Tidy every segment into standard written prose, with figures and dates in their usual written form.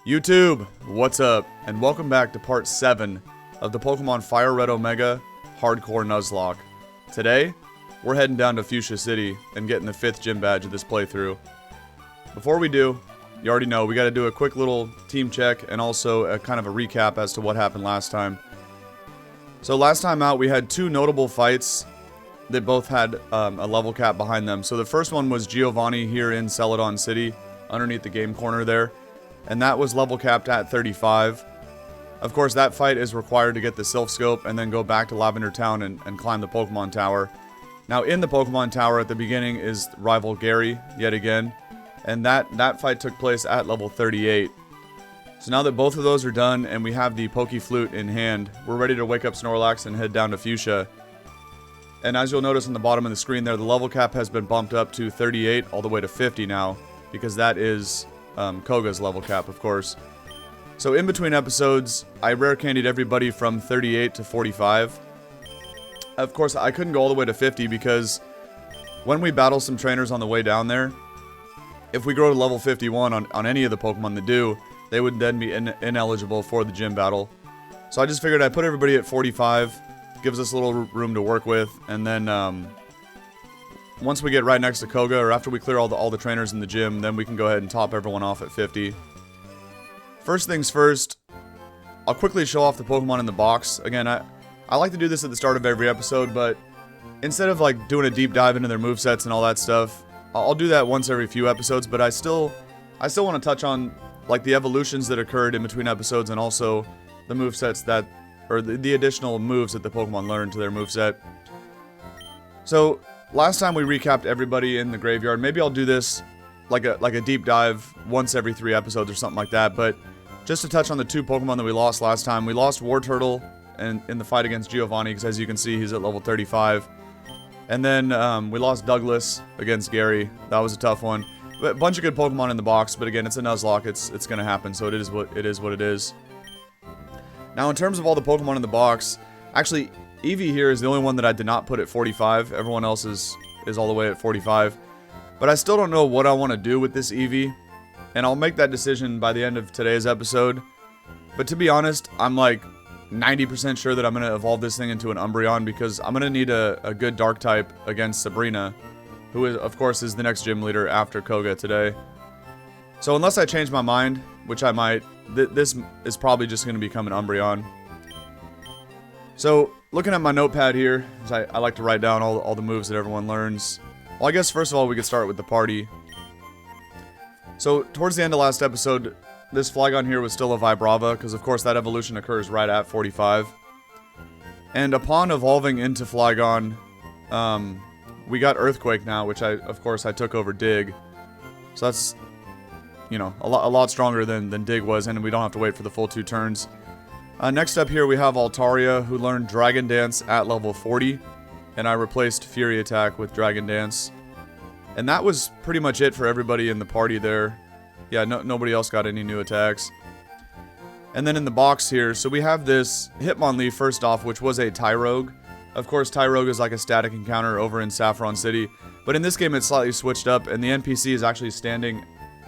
YouTube, what's up? And welcome back to part 7 of the Pokemon FireRed Omega Hardcore Nuzlocke. Today, we're heading down to Fuchsia City and getting the 5th gym badge of this playthrough. Before we do, you already know, we gotta do a quick little team check and also a kind of a recap as to what happened last time. So last time out, we had 2 notable fights that both had a level cap behind them. So the first one was Giovanni here in Celadon City, underneath the game corner there. And that was level capped at 35. Of course, that fight is required to get the Sylph Scope and then go back to Lavender Town and climb the Pokemon Tower. Now, in the Pokemon Tower at the beginning is rival Gary, yet again. And that fight took place at level 38. So now that both of those are done and we have the Poké Flute in hand, we're ready to wake up Snorlax and head down to Fuchsia. And as you'll notice on the bottom of the screen there, the level cap has been bumped up to 38 all the way to 50 now, because that is Koga's level cap, of course. So in between episodes, I rare candied everybody from 38 to 45. Of course, I couldn't go all the way to 50 because when we battle some trainers on the way down there, if we grow to level 51 on any of the Pokemon that do, they would then be ineligible for the gym battle. So I just figured I'd put everybody at 45, gives us a little room to work with, and then once we get right next to Koga, or after we clear all the trainers in the gym, then we can go ahead and top everyone off at 50. First things first, I'll quickly show off the Pokemon in the box. Again, I like to do this at the start of every episode, but instead of like doing a deep dive into their movesets and all that stuff, I'll do that once every few episodes, but I still want to touch on like the evolutions that occurred in between episodes and also the movesets that, or the additional moves that the Pokemon learned to their moveset. So, last time we recapped everybody in the graveyard. Maybe I'll do this like a deep dive once every 3 episodes or something like that. But just to touch on the 2 Pokemon that we lost last time. We lost Wartortle in the fight against Giovanni, because as you can see, he's at level 35. And then we lost Douglas against Gary. That was a tough one. But a bunch of good Pokemon in the box. But again, it's a Nuzlocke. It's going to happen. So it is what it is. Now, in terms of all the Pokemon in the box, actually, Eevee here is the only one that I did not put at 45. Everyone else is all the way at 45. But I still don't know what I want to do with this Eevee. And I'll make that decision by the end of today's episode. But to be honest, I'm like 90% sure that I'm going to evolve this thing into an Umbreon, because I'm going to need a good Dark type against Sabrina, who is, of course, is the next gym leader after Koga today. So unless I change my mind, which I might, this is probably just going to become an Umbreon. So, looking at my notepad here, I like to write down all the moves that everyone learns. Well, I guess first of all, we could start with the party. So, towards the end of last episode, this Flygon here was still a Vibrava, because of course that evolution occurs right at 45. And upon evolving into Flygon, we got Earthquake now, which of course I took over Dig. So that's, you know, a lot stronger than Dig was, and we don't have to wait for the full 2 turns. Next up here we have Altaria, who learned Dragon Dance at level 40, and I replaced Fury Attack with Dragon Dance. And that was pretty much it for everybody in the party there. Yeah, nobody else got any new attacks. And then in the box here, so we have this Hitmonlee first off, which was a Tyrogue. Of course, Tyrogue is like a static encounter over in Saffron City, but in this game it's slightly switched up, and the NPC is actually standing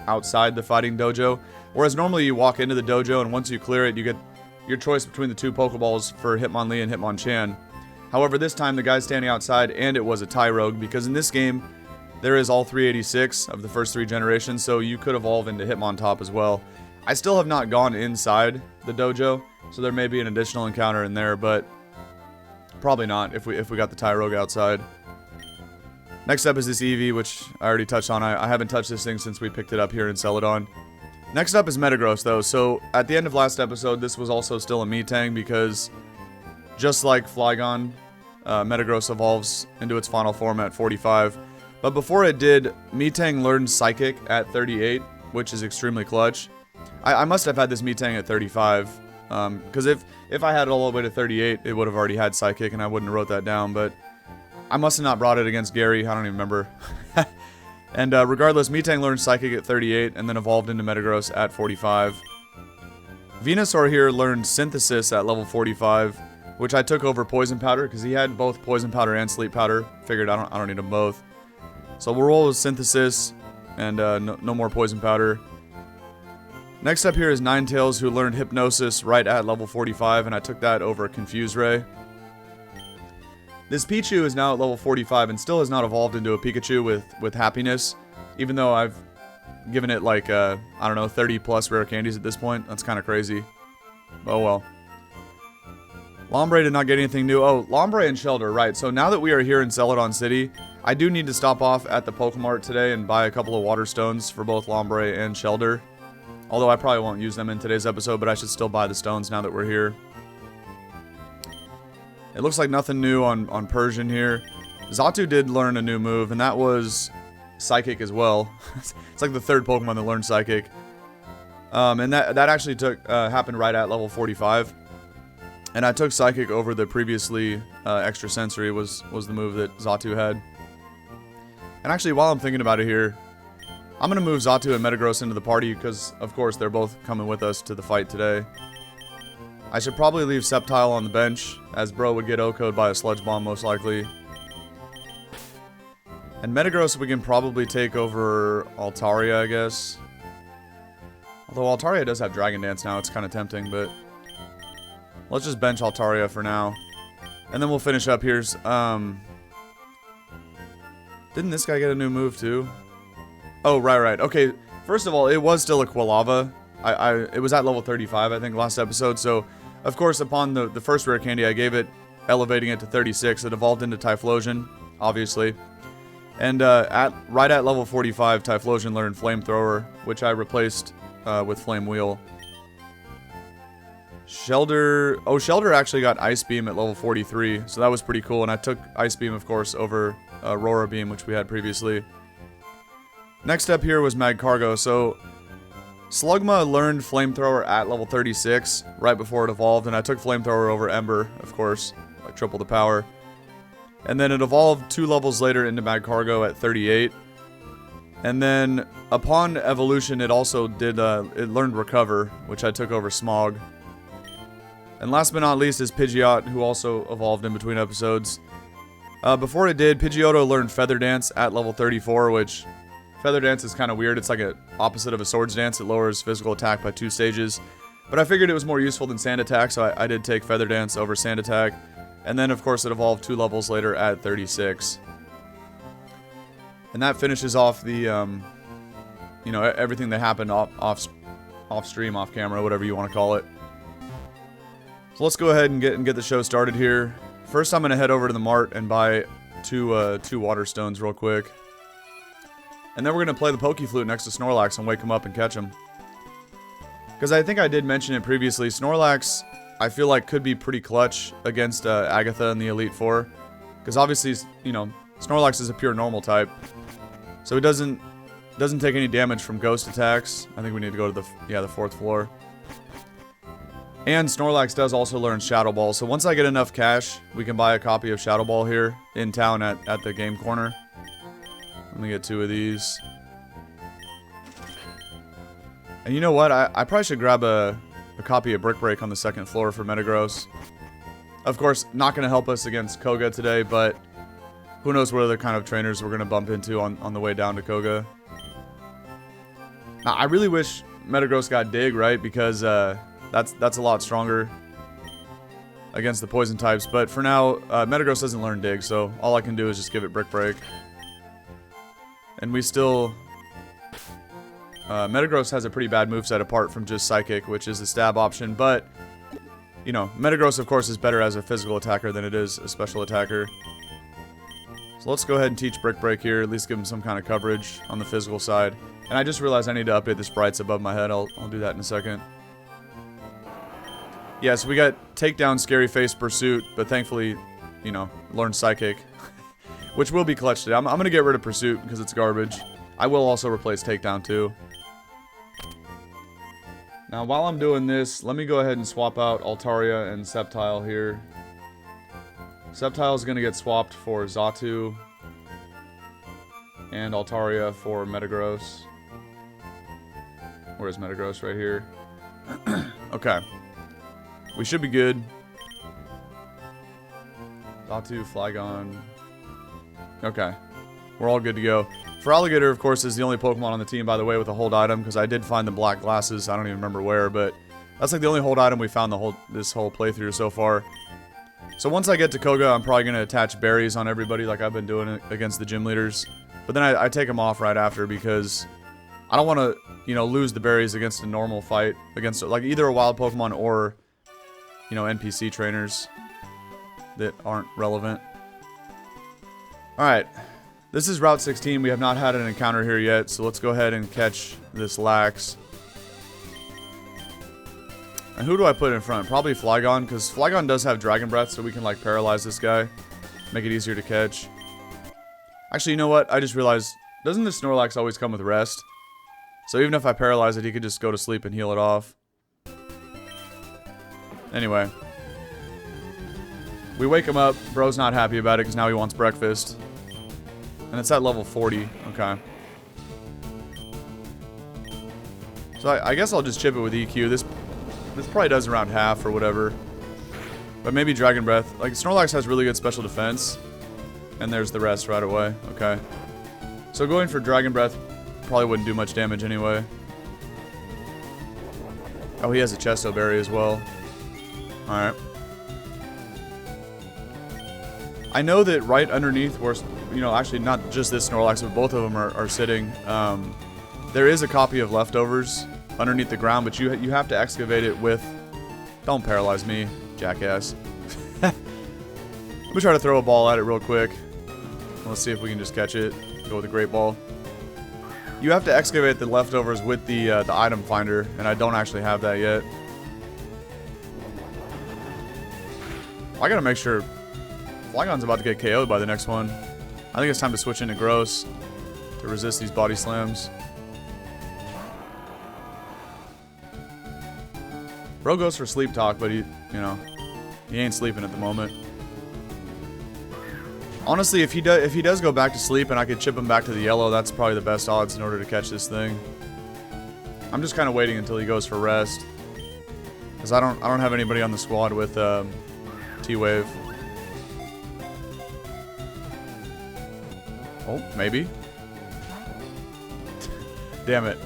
outside the fighting dojo, whereas normally you walk into the dojo, and once you clear it, you get your choice between the 2 Pokeballs for Hitmonlee and Hitmonchan. However, this time the guy's standing outside, and it was a Tyrogue, because in this game, there is all 386 of the first 3 generations, so you could evolve into Hitmontop as well. I still have not gone inside the dojo, so there may be an additional encounter in there, but probably not if we got the Tyrogue outside. Next up is this Eevee, which I already touched on. I haven't touched this thing since we picked it up here in Celadon. Next up is Metagross, though. So, at the end of last episode, this was also still a Metang, because just like Flygon, Metagross evolves into its final form at 45. But before it did, Metang learned Psychic at 38, which is extremely clutch. I must have had this Metang at 35, because if I had it all the way to 38, it would have already had Psychic, and I wouldn't have wrote that down, but I must have not brought it against Gary. I don't even remember. And regardless, Metang learned Psychic at 38 and then evolved into Metagross at 45. Venusaur here learned Synthesis at level 45, which I took over Poison Powder because he had both Poison Powder and Sleep Powder. Figured I don't need them both. So we'll roll with Synthesis and no more Poison Powder. Next up here is Ninetales, who learned Hypnosis right at level 45, and I took that over Confuse Ray. This Pichu is now at level 45 and still has not evolved into a Pikachu with Happiness, even though I've given it like, I don't know, 30 plus rare candies at this point. That's kind of crazy. Oh well. Lombre did not get anything new. Oh, Lombre and Shelter, right. So now that we are here in Celadon City, I do need to stop off at the Pokemart today and buy a couple of Water Stones for both Lombre and Shelter. Although I probably won't use them in today's episode, but I should still buy the stones now that we're here. It looks like nothing new on Persian here. Xatu did learn a new move, and that was Psychic as well. It's like the third Pokemon that learned Psychic. And that actually happened right at level 45. And I took Psychic over the previously Extra Sensory was the move that Xatu had. And actually, while I'm thinking about it here, I'm going to move Xatu and Metagross into the party because, of course, they're both coming with us to the fight today. I should probably leave Sceptile on the bench, as Bro would get OHKO'd by a Sludge Bomb most likely. And Metagross we can probably take over Altaria, I guess. Although Altaria does have Dragon Dance now, it's kind of tempting, but... let's just bench Altaria for now. And then we'll finish up here. Didn't this guy get a new move too? Oh, right. Okay, first of all, it was still a Quilava. It was at level 35, I think, last episode. So, of course, upon the first rare candy, I gave it, elevating it to 36. It evolved into Typhlosion, obviously. And right at level 45, Typhlosion learned Flamethrower, which I replaced with Flame Wheel. Shelter actually got Ice Beam at level 43, so that was pretty cool. And I took Ice Beam, of course, over Aurora Beam, which we had previously. Next up here was Magcargo. So Slugma learned Flamethrower at level 36, right before it evolved, and I took Flamethrower over Ember, of course, like triple the power. And then it evolved 2 levels later into Magcargo at 38. And then upon evolution, it also did, it learned Recover, which I took over Smog. And last but not least is Pidgeot, who also evolved in between episodes. Before it did, Pidgeotto learned Feather Dance at level 34, which Feather Dance is kind of weird. It's like an opposite of a Swords Dance. It lowers physical attack by 2 stages. But I figured it was more useful than Sand Attack, so I did take Feather Dance over Sand Attack. And then, of course, it evolved 2 levels later at 36. And that finishes off the, you know, everything that happened off stream, off camera, whatever you want to call it. So let's go ahead and get the show started here. First, I'm going to head over to the mart and buy two Water Stones real quick. And then we're going to play the Poké Flute next to Snorlax and wake him up and catch him. Because I think I did mention it previously, Snorlax, I feel like, could be pretty clutch against Agatha in the Elite Four. Because obviously, you know, Snorlax is a pure normal type. So it doesn't take any damage from ghost attacks. I think we need to go to the 4th floor. And Snorlax does also learn Shadow Ball. So once I get enough cash, we can buy a copy of Shadow Ball here in town at the game corner. Let me get 2 of these. And you know what? I probably should grab a copy of Brick Break on the 2nd floor for Metagross. Of course, not going to help us against Koga today, but who knows what other kind of trainers we're going to bump into on the way down to Koga. Now, I really wish Metagross got Dig, right? Because that's a lot stronger against the poison types. But for now, Metagross doesn't learn Dig, so all I can do is just give it Brick Break. And we still... Metagross has a pretty bad moveset apart from just Psychic, which is the stab option, but, you know, Metagross, of course, is better as a physical attacker than it is a special attacker. So let's go ahead and teach Brick Break here, at least give him some kind of coverage on the physical side. And I just realized I need to update the sprites above my head. I'll do that in a second. Yeah, so we got Takedown, Scary Face, Pursuit, but thankfully, you know, learn Psychic, which will be clutch today. I'm going to get rid of Pursuit because it's garbage. I will also replace Takedown too. Now, while I'm doing this, let me go ahead and swap out Altaria and Sceptile here. Sceptile is going to get swapped for Xatu. And Altaria for Metagross. Where's Metagross? Right here. Okay. We should be good. Xatu, Flygon. Okay. We're all good to go. Alligator, of course, is the only Pokemon on the team, by the way, with a hold item, because I did find the black glasses. I don't even remember where, but that's like the only hold item we found this whole playthrough so far. So once I get to Koga, I'm probably going to attach berries on everybody like I've been doing against the gym leaders. But then I take them off right after because I don't want to, you know, lose the berries against a normal fight. Against, like, either a wild Pokemon or, you know, NPC trainers that aren't relevant. Alright. This is Route 16. We have not had an encounter here yet, so let's go ahead and catch this Lax. And who do I put in front? Probably Flygon, because Flygon does have Dragon Breath, so we can, like, paralyze this guy. Make it easier to catch. Actually, you know what? I just realized, doesn't the Snorlax always come with rest? So even if I paralyze it, he could just go to sleep and heal it off. Anyway. We wake him up. Bro's not happy about it, because now he wants breakfast. And it's at level 40. Okay. So I guess I'll just chip it with EQ. This probably does around half or whatever. But maybe Dragon Breath. Like, Snorlax has really good special defense. And there's the rest right away. Okay. So going for Dragon Breath probably wouldn't do much damage anyway. Oh, he has a Chesto Berry as well. Alright. I know that right underneath where, you know, actually not just this Snorlax, but both of them are sitting. There is a copy of Leftovers underneath the ground, but you have to excavate it with... Don't paralyze me, jackass. Let me try to throw a ball at it real quick. Let's see if we can just catch it. Go with a Great Ball. You have to excavate the Leftovers with the item finder, and I don't actually have that yet. I gotta make sure... Flygon's about to get KO'd by the next one. I think it's time to switch into Gross to resist these body slams. Bro goes for sleep talk, but he ain't sleeping at the moment. Honestly, if he does go back to sleep and I could chip him back to the yellow, that's probably the best odds in order to catch this thing. I'm just kind of waiting until he goes for rest, because I don't have anybody on the squad with T-Wave. Oh, maybe. Damn it.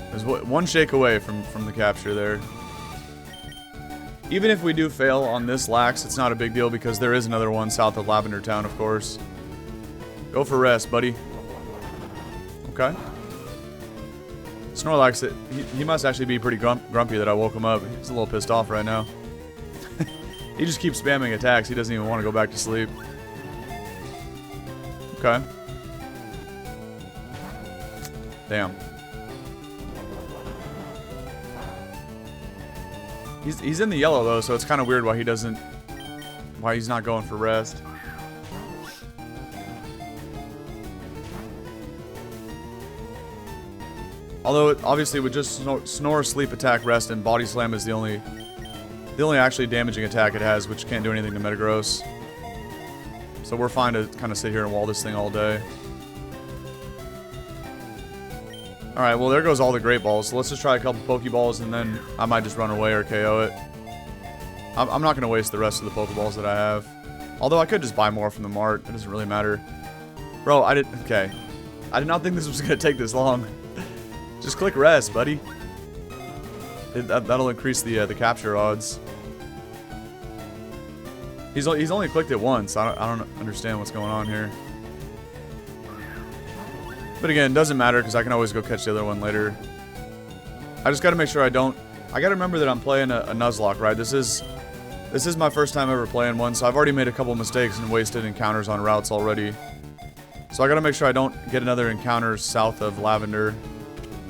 There's one shake away from the capture there. Even if we do fail on this Lax, it's not a big deal because there is another one south of Lavender Town, of course. Go for rest, buddy. Okay. Snorlax, he must actually be pretty grumpy that I woke him up. He's a little pissed off right now. He just keeps spamming attacks. He doesn't even want to go back to sleep. Okay. Damn. He's in the yellow though, so it's kind of weird why he's not going for rest. Although obviously with just snore, sleep, attack, rest, and body slam is the only actually damaging attack it has, which can't do anything to Metagross. So we're fine to kind of sit here and wall this thing all day. Alright, well there goes all the Great Balls, so let's just try a couple Pokeballs and then I might just run away or KO it. I'm not going to waste the rest of the Pokeballs that I have. Although I could just buy more from the mart, it doesn't really matter. Bro, okay. I did not think this was going to take this long. Just click rest, buddy. That'll increase the capture odds. He's only clicked it once, I don't understand what's going on here. But again, it doesn't matter because I can always go catch the other one later. I just got to make sure I gotta remember that I'm playing a Nuzlocke, right? This is my first time ever playing one, so I've already made a couple mistakes and wasted encounters on routes already. So I gotta make sure I don't get another encounter south of Lavender.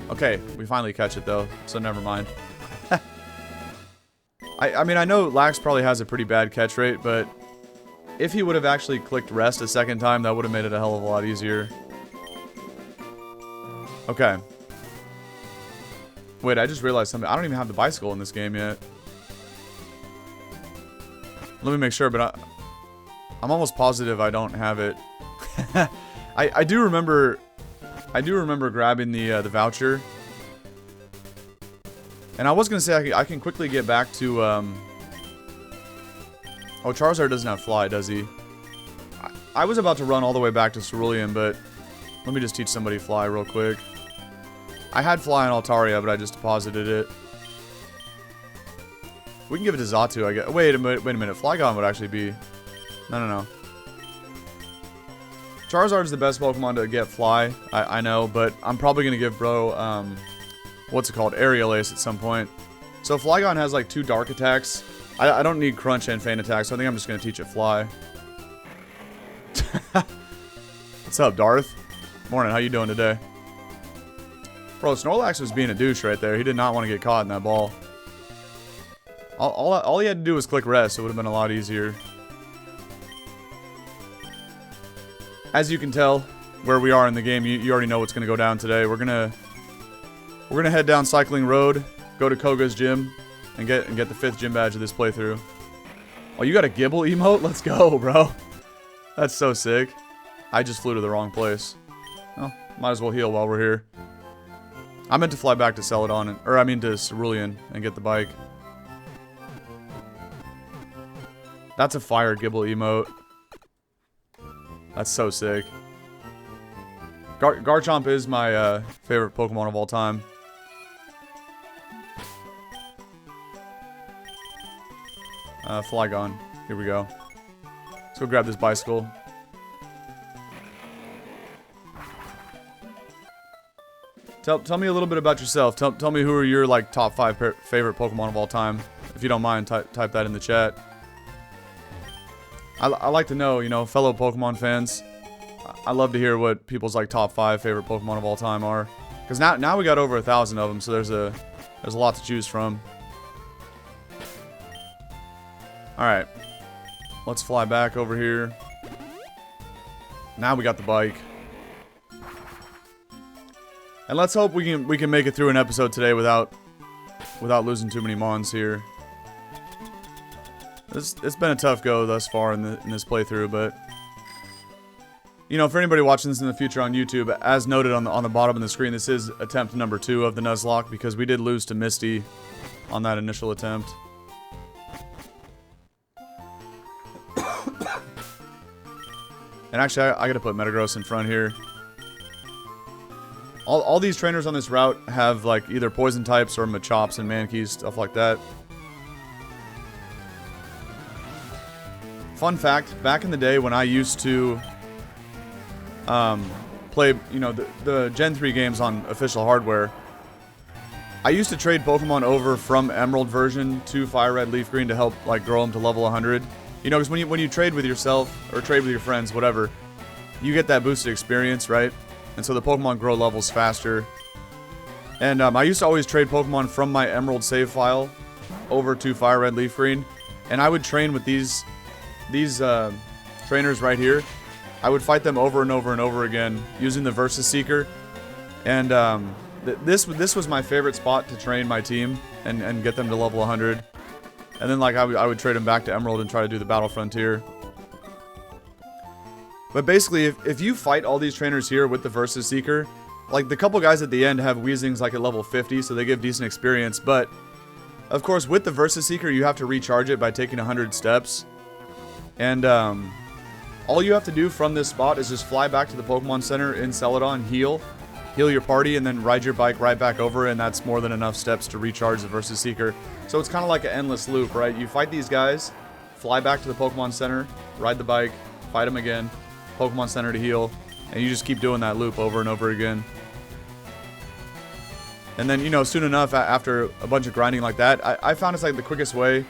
Okay, we finally catch it though, so never mind. I mean, I know Lax probably has a pretty bad catch rate, but if he would have actually clicked rest a second time, that would have made it a hell of a lot easier. Okay. Wait, I just realized something. I don't even have the bicycle in this game yet. Let me make sure, but I'm almost positive I don't have it. I do remember grabbing the voucher. And I was gonna say I can quickly get back to oh, Charizard doesn't have Fly, does he? I was about to run all the way back to Cerulean, but Let me just teach somebody fly real quick. I had fly in Altaria, but I just deposited it. We can give it to Xatu, I guess. Wait a minute. Flygon would actually be... No. Charizard's the best Pokemon to get fly. I know, but I'm probably going to give bro, what's it called? Aerial Ace at some point. So Flygon has like 2 dark attacks. I don't need Crunch and Feint Attack, so I think I'm just going to teach it fly. What's up, Darth? Morning, how you doing today? Bro, Snorlax was being a douche right there. He did not want to get caught in that ball. All he had to do was click rest. It would have been a lot easier. As you can tell, where we are in the game, you already know what's going to go down today. We're gonna head down Cycling Road, go to Koga's gym, and get the 5th gym badge of this playthrough. Oh, you got a Gibble emote? Let's go, bro. That's so sick. I just flew to the wrong place. Oh, might as well heal while we're here. I meant to fly back to Celadon, to Cerulean and get the bike. That's a fire Gibble emote. That's so sick. Garchomp is my favorite Pokemon of all time. Flygon. Here we go. Let's go grab this bicycle. Tell me a little bit about yourself. Tell me who are your like top 5 favorite Pokemon of all time. If you don't mind, type that in the chat. I like to know, you know, fellow Pokemon fans. I love to hear what people's like top 5 favorite Pokemon of all time are. Because now we got over 1,000 of them, so there's a lot to choose from. All right, let's fly back over here. Now we got the bike. And let's hope we can make it through an episode today without losing too many mons here. It's been a tough go thus far in this playthrough, but you know, for anybody watching this in the future on YouTube, as noted on the bottom of the screen, this is attempt number 2 of the Nuzlocke because we did lose to Misty on that initial attempt. And actually, I gotta put Metagross in front here. All these trainers on this route have like either poison types or Machops and Mankeys, stuff like that. Fun fact, back in the day when I used to play, you know, the Gen 3 games on official hardware, I used to trade Pokemon over from Emerald version to FireRed Leaf Green to help like grow them to level 100. You know, because when you trade with yourself or trade with your friends, whatever, you get that boosted experience, right? And so the Pokemon grow levels faster. And I used to always trade Pokemon from my Emerald save file over to FireRed Leaf Green, and I would train with these trainers right here. I would fight them over and over and over again using the Versus Seeker, and this was my favorite spot to train my team and get them to level 100. And then like I would trade them back to Emerald and try to do the Battle Frontier. But basically, if you fight all these trainers here with the Versus Seeker, like the couple guys at the end have Weezings like at level 50, so they give decent experience. But of course, with the Versus Seeker, you have to recharge it by taking 100 steps. And all you have to do from this spot is just fly back to the Pokemon Center in Celadon, heal your party, and then ride your bike right back over, and that's more than enough steps to recharge the Versus Seeker. So it's kind of like an endless loop, right? You fight these guys, fly back to the Pokemon Center, ride the bike, fight them again, Pokemon Center to heal, and you just keep doing that loop over and over again. And then, you know, soon enough, after a bunch of grinding like that, I found it's like the quickest way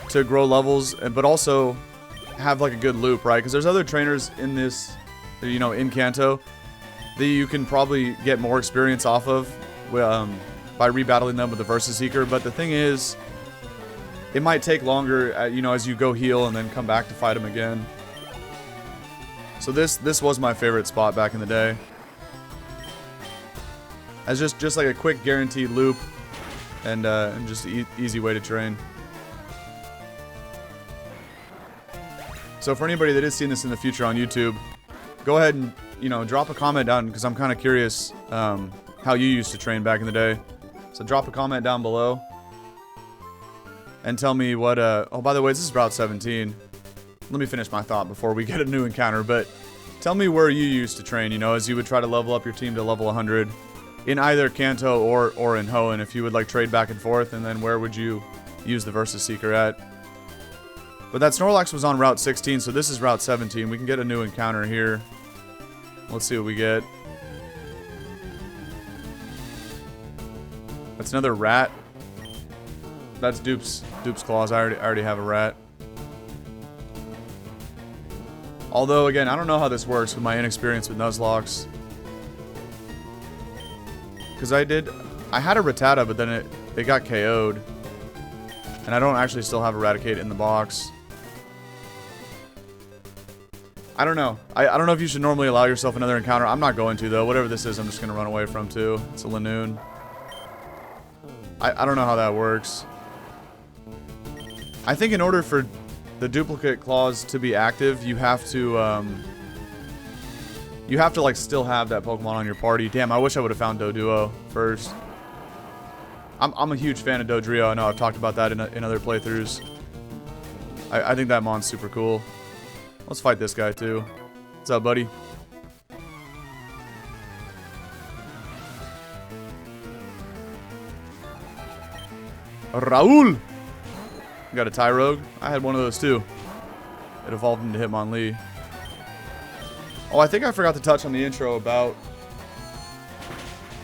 to grow levels, but also have like a good loop, right? Because there's other trainers in this, you know, in Kanto that you can probably get more experience off of by rebattling them with the Versus Seeker. But the thing is, it might take longer, you know, as you go heal and then come back to fight them again. So this was my favorite spot back in the day, as just like a quick guaranteed loop, and just an easy way to train. So for anybody that is seeing this in the future on YouTube, go ahead and, you know, drop a comment down, because I'm kind of curious how you used to train back in the day. So drop a comment down below and tell me what oh, by the way, this is Route 17. Let me finish my thought before we get a new encounter. But Tell me where you used to train, you know, as you would try to level up your team to level 100 in either Kanto or in Hoenn, if you would like trade back and forth, and then where would you use the Versus Seeker at? But that Snorlax was on Route 16, so this is Route 17. We can get a new encounter here. Let's see what we get. That's another rat. That's Dupe's Claws. I already have a rat. Although, again, I don't know how this works with my inexperience with Nuzlocks. Because I had a Rattata, but then it got KO'd. And I don't actually still have Eradicate in the box. I don't know. I don't know if you should normally allow yourself another encounter. I'm not going to, though. Whatever this is, I'm just going to run away from, too. It's a Lanoon. I don't know how that works. I think in order for the duplicate claws to be active, you have to like still have that Pokemon on your party. Damn, I wish I would have found Doduo first. I'm a huge fan of Dodrio. I know I've talked about that in other playthroughs. I think that mon's super cool. Let's fight this guy too. What's up, buddy? Raul! Got a Tyrogue. I had one of those too. It evolved into Hitmonlee. Oh, I think I forgot to touch on the intro about...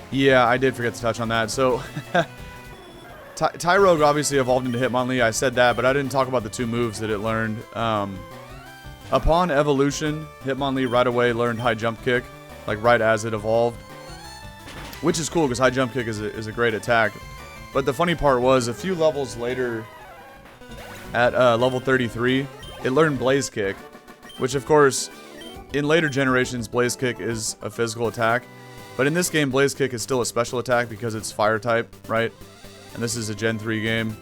Yeah, I did forget to touch on that. So, Tyrogue obviously evolved into Hitmonlee. I said that, but I didn't talk about the 2 moves that it learned. Upon evolution, Hitmonlee right away learned High Jump Kick, like right as it evolved. Which is cool, because High Jump Kick is a great attack. But the funny part was, a few levels later, at level 33, it learned Blaze Kick. Which, of course, in later generations, Blaze Kick is a physical attack. But in this game, Blaze Kick is still a special attack because it's Fire type, right? And this is a Gen 3 game.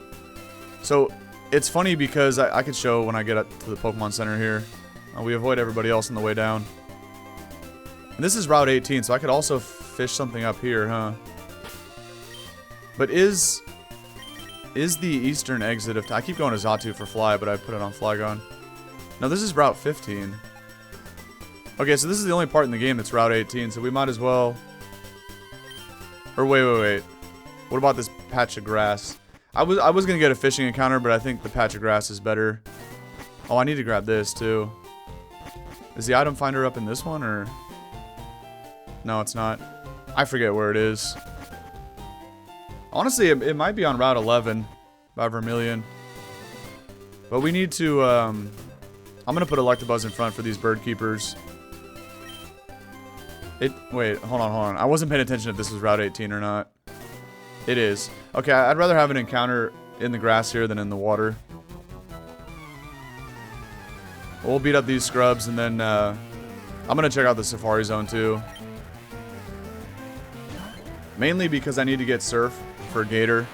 So, it's funny because I could show when I get up to the Pokemon Center here. We avoid everybody else on the way down. And this is Route 18, so I could also fish something up here, huh? But is the eastern exit of... I keep going to Xatu for Fly, but I put it on Flygon. No, this is Route 15. Okay, so this is the only part in the game that's Route 18, so we might as well... Or wait. What about this patch of grass? I was gonna get a fishing encounter, but I think the patch of grass is better. Oh, I need to grab this, too. Is the item finder up in this one, or... No, it's not. I forget where it is. Honestly, it might be on Route 11 by Vermilion. But we need to, I'm gonna put Electabuzz in front for these bird keepers. Wait, hold on. I wasn't paying attention if this was Route 18 or not. It is. Okay, I'd rather have an encounter in the grass here than in the water. We'll beat up these scrubs, and then, I'm gonna check out the Safari Zone, too. Mainly because I need to get Surf for Gator.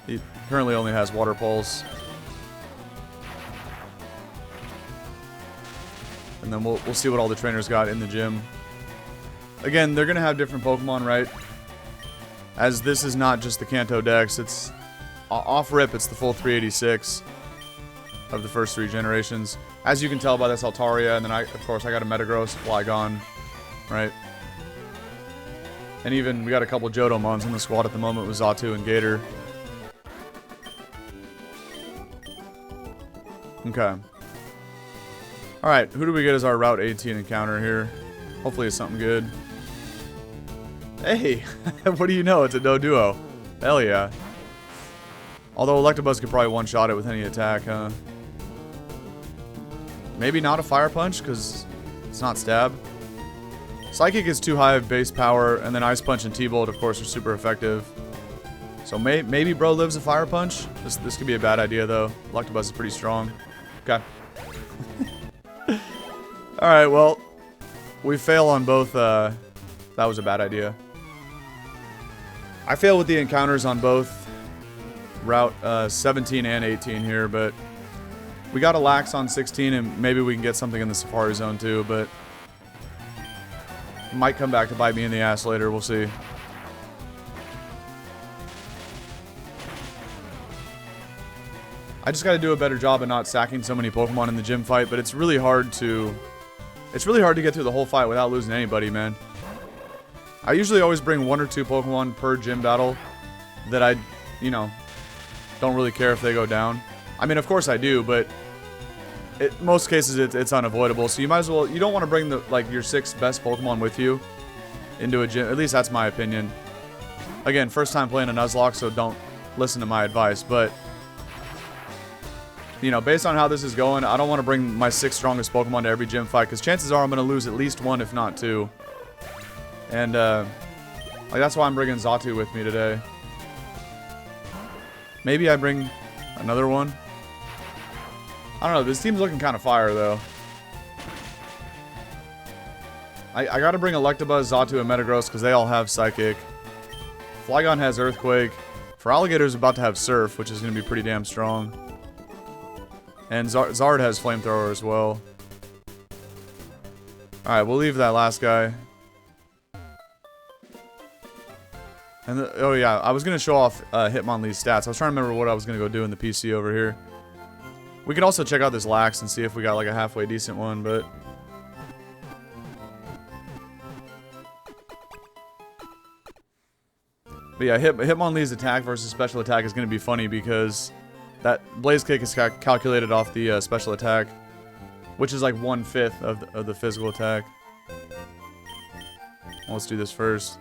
He currently only has Water Pulse. And then we'll see what all the trainers got in the gym. Again, they're gonna have different Pokemon, right? As this is not just the Kanto Dex, it's... Off-rip, it's the full 386 of the first 3 generations. As you can tell by this Altaria, and then of course I got a Metagross, Flygon, right? And even, we got a couple Johtomons in the squad at the moment with Xatu and Gator. Okay. Alright, who do we get as our Route 18 encounter here? Hopefully it's something good. Hey! What do you know? It's a Doduo. Hell yeah. Although Electabuzz could probably one-shot it with any attack, huh? Maybe not a Fire Punch, because it's not Stab. Psychic is too high of base power, and then Ice Punch and T-Bolt, of course, are super effective. So maybe bro lives a Fire Punch. This could be a bad idea, though. Electabuzz is pretty strong. Okay. Alright, well, we fail on both. That was a bad idea. I fail with the encounters on both Route 17 and 18 here, but we got a Lax on 16, and maybe we can get something in the Safari Zone too, but it might come back to bite me in the ass later. We'll see. I just got to do a better job of not sacking so many Pokemon in the gym fight, but it's really hard to It's really hard to get through the whole fight without losing anybody, man. I usually always bring 1 or 2 Pokemon per gym battle that I, you know, don't really care if they go down. I mean, of course I do, but most cases it's unavoidable. So you might as well, you don't want to bring your 6 best Pokemon with you into a gym. At least that's my opinion. Again, first time playing a Nuzlocke, so don't listen to my advice. But, you know, based on how this is going, I don't want to bring my 6 strongest Pokemon to every gym fight, because chances are I'm going to lose at least 1, if not 2. And, like, that's why I'm bringing Xatu with me today. Maybe I bring another one. I don't know, this team's looking kind of fire, though. I gotta bring Electabuzz, Xatu, and Metagross, because they all have Psychic. Flygon has Earthquake. For Alligator's about to have Surf, which is going to be pretty damn strong. And Zard has Flamethrower as well. Alright, we'll leave that last guy. And oh yeah, I was going to show off Hitmonlee's stats. I was trying to remember what I was going to go do in the PC over here. We could also check out this Lax and see if we got like a halfway decent one, but... But yeah, Hitmonlee's attack versus special attack is going to be funny because that Blaze Kick is calculated off the special attack, which is like 1/5 of the physical attack. Let's do this first.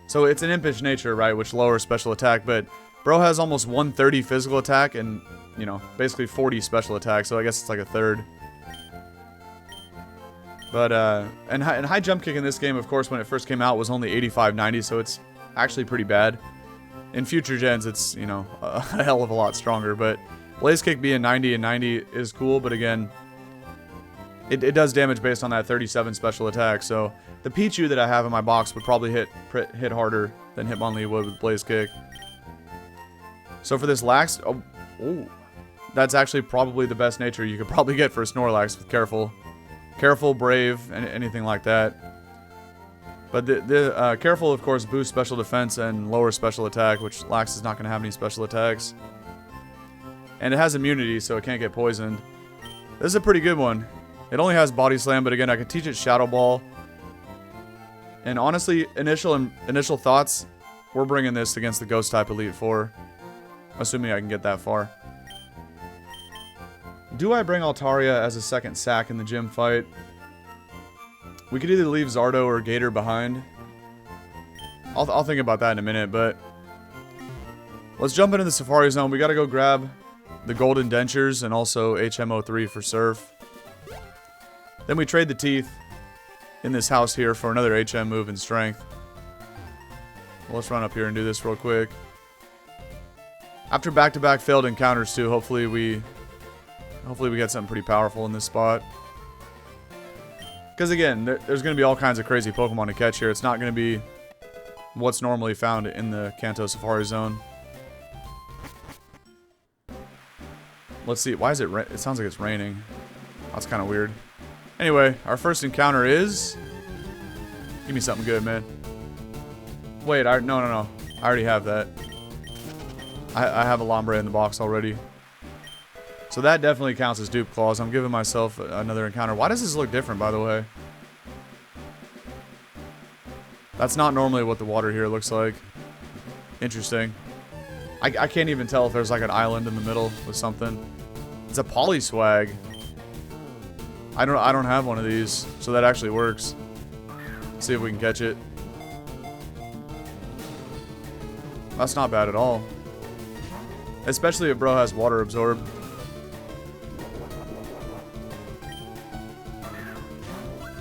So it's an impish nature, right, which lowers special attack, but bro has almost 130 physical attack and, you know, basically 40 special attack, so I guess it's like a third. But, and high jump kick in this game, of course, when it first came out was only 85-90, so it's actually pretty bad. In future gens, it's, you know, a hell of a lot stronger, but Blaze Kick being 90 and 90 is cool, but again, it does damage based on that 37 special attack, so the Pichu that I have in my box would probably hit harder than Hitmonlee would with Blaze Kick. So for this Lax, that's actually probably the best nature you could probably get for a Snorlax with Careful, Brave, and anything like that. But the Careful, of course, boosts special defense and lower special attack, which Lax is not going to have any special attacks. And it has immunity, so it can't get poisoned. This is a pretty good one. It only has Body Slam, but again, I could teach it Shadow Ball. And honestly, initial thoughts, we're bringing this against the Ghost-type Elite Four. Assuming I can get that far. Do I bring Altaria as a second sack in the gym fight? We could either leave Zardo or Gator behind. I'll think about that in a minute, but... Let's jump into the Safari Zone. We gotta go grab the Golden Dentures and also HMO3 for Surf. Then we trade the Teeth in this house here for another HM move and Strength. Well, let's run up here and do this real quick. After back-to-back failed encounters too, hopefully we get something pretty powerful in this spot. Because again, there's going to be all kinds of crazy Pokemon to catch here. It's not going to be what's normally found in the Kanto Safari Zone. Let's see. Why is it it sounds like it's raining. That's kind of weird. Anyway, our first encounter is... Give me something good, man. Wait, no. I already have that. I have a Lombre in the box already. So that definitely counts as dupe claws. I'm giving myself another encounter. Why does this look different, by the way? That's not normally what the water here looks like. Interesting. I can't even tell if there's like an island in the middle with something. It's a Polyswag. I don't have one of these, so that actually works. Let's see if we can catch it. That's not bad at all. Especially if bro has Water Absorb.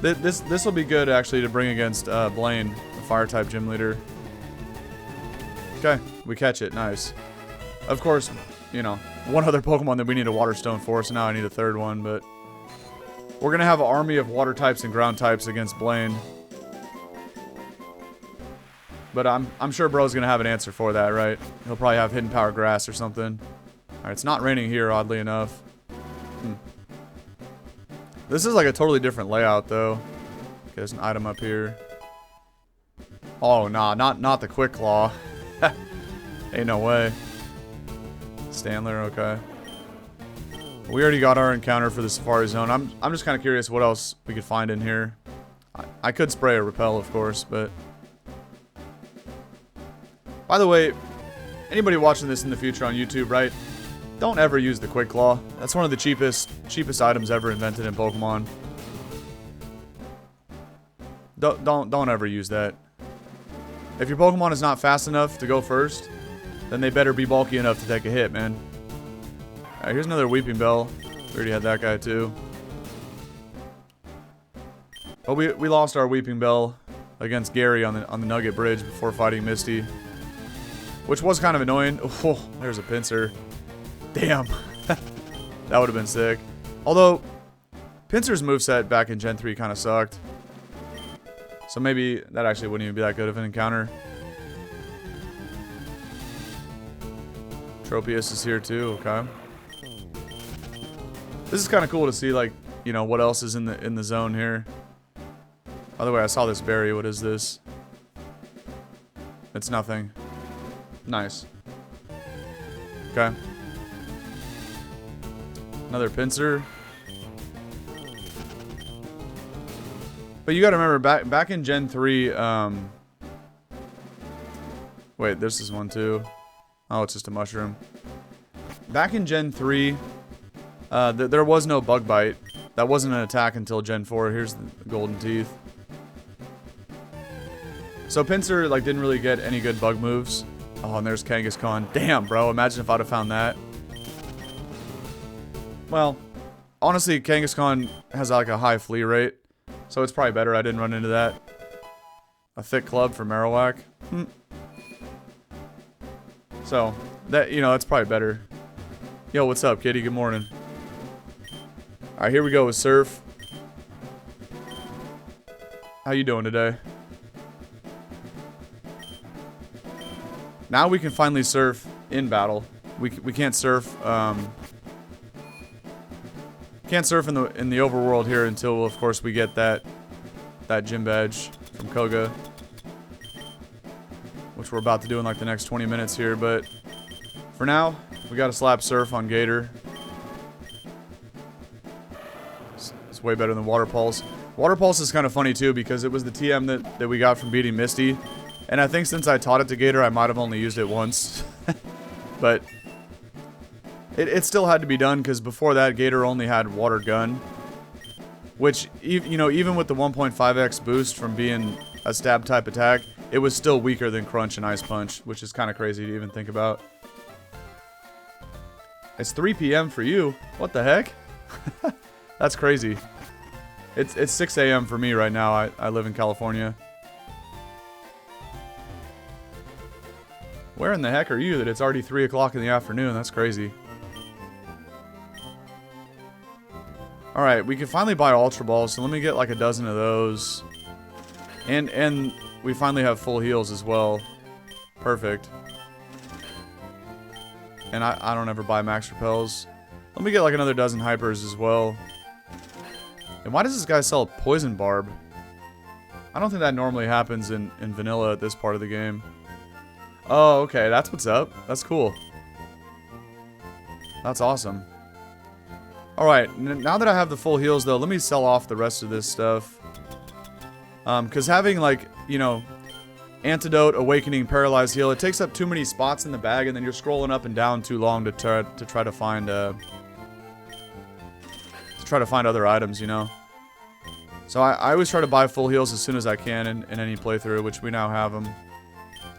This will be good actually to bring against Blaine, the Fire-type gym leader. Okay, we catch it. Nice. Of course, you know, one other Pokemon that we need a Water Stone for, so now I need a third one, but... We're going to have an army of Water types and Ground types against Blaine. But I'm sure bro's going to have an answer for that, right? He'll probably have Hidden Power Grass or something. Alright, it's not raining here, oddly enough. This is like a totally different layout, though. Okay, there's an item up here. Oh, nah, not the Quick Claw. Ain't no way. Standler, okay. We already got our encounter for the Safari Zone. I'm just kind of curious what else we could find in here. I could spray a repel, of course, but... By the way, anybody watching this in the future on YouTube, right? Don't ever use the Quick Claw. That's one of the cheapest items ever invented in Pokemon. Don't ever use that. If your Pokemon is not fast enough to go first, then they better be bulky enough to take a hit, man. Alright, here's another Weeping Bell. We already had that guy too. But we lost our Weeping Bell against Gary on the Nugget Bridge before fighting Misty, which was kind of annoying. Oh, there's a Pinsir. Damn. That would have been sick. Although, Pinsir's moveset back in Gen 3 kind of sucked. So maybe that actually wouldn't even be that good of an encounter. Tropius is here too, okay. This is kind of cool to see, like, you know, what else is in the zone here. By the way, I saw this berry. What is this? It's nothing. Nice. Okay. Another Pinsir. But you gotta remember, back in Gen 3, wait, this is one too. Oh, it's just a mushroom. Back in Gen 3, there was no Bug Bite. That wasn't an attack until Gen 4. Here's the Golden Teeth. So Pinsir, like, didn't really get any good bug moves. Oh, and there's Kangaskhan. Damn, bro. Imagine if I'd have found that. Well, honestly, Kangaskhan has, like, a high flee rate. So it's probably better I didn't run into that. A thick club for Marowak. So, that, you know, that's probably better. Yo, what's up, kitty? Good morning. Alright, here we go with Surf. How you doing today? Now we can finally surf in battle. We can't surf in the overworld here until, of course, we get that gym badge from Koga, which we're about to do in like the next 20 minutes here. But for now, we got to slap surf on Gator. It's way better than Water Pulse. Water Pulse is kind of funny too because it was the TM that we got from beating Misty. And I think since I taught it to Gator, I might have only used it once. But it still had to be done because before that, Gator only had Water Gun. Which, you know, even with the 1.5x boost from being a stab type attack, it was still weaker than Crunch and Ice Punch, which is kind of crazy to even think about. It's 3 p.m. for you? What the heck? That's crazy. It's 6 a.m. for me right now. I live in California. Where in the heck are you that it's already 3 o'clock in the afternoon? That's crazy. Alright, we can finally buy Ultra Balls, so let me get like a dozen of those. And we finally have full heals as well. Perfect. And I don't ever buy Max Repels. Let me get like another dozen Hypers as well. And why does this guy sell Poison Barb? I don't think that normally happens in vanilla at this part of the game. Oh, okay, that's what's up. That's cool. That's awesome. Alright, now that I have the full heals, though, let me sell off the rest of this stuff. Because having, like, you know, Antidote, Awakening, Paralyzed Heal, it takes up too many spots in the bag, and then you're scrolling up and down too long to try to find, other items, you know? So I always try to buy full heals as soon as I can in any playthrough, which we now have them.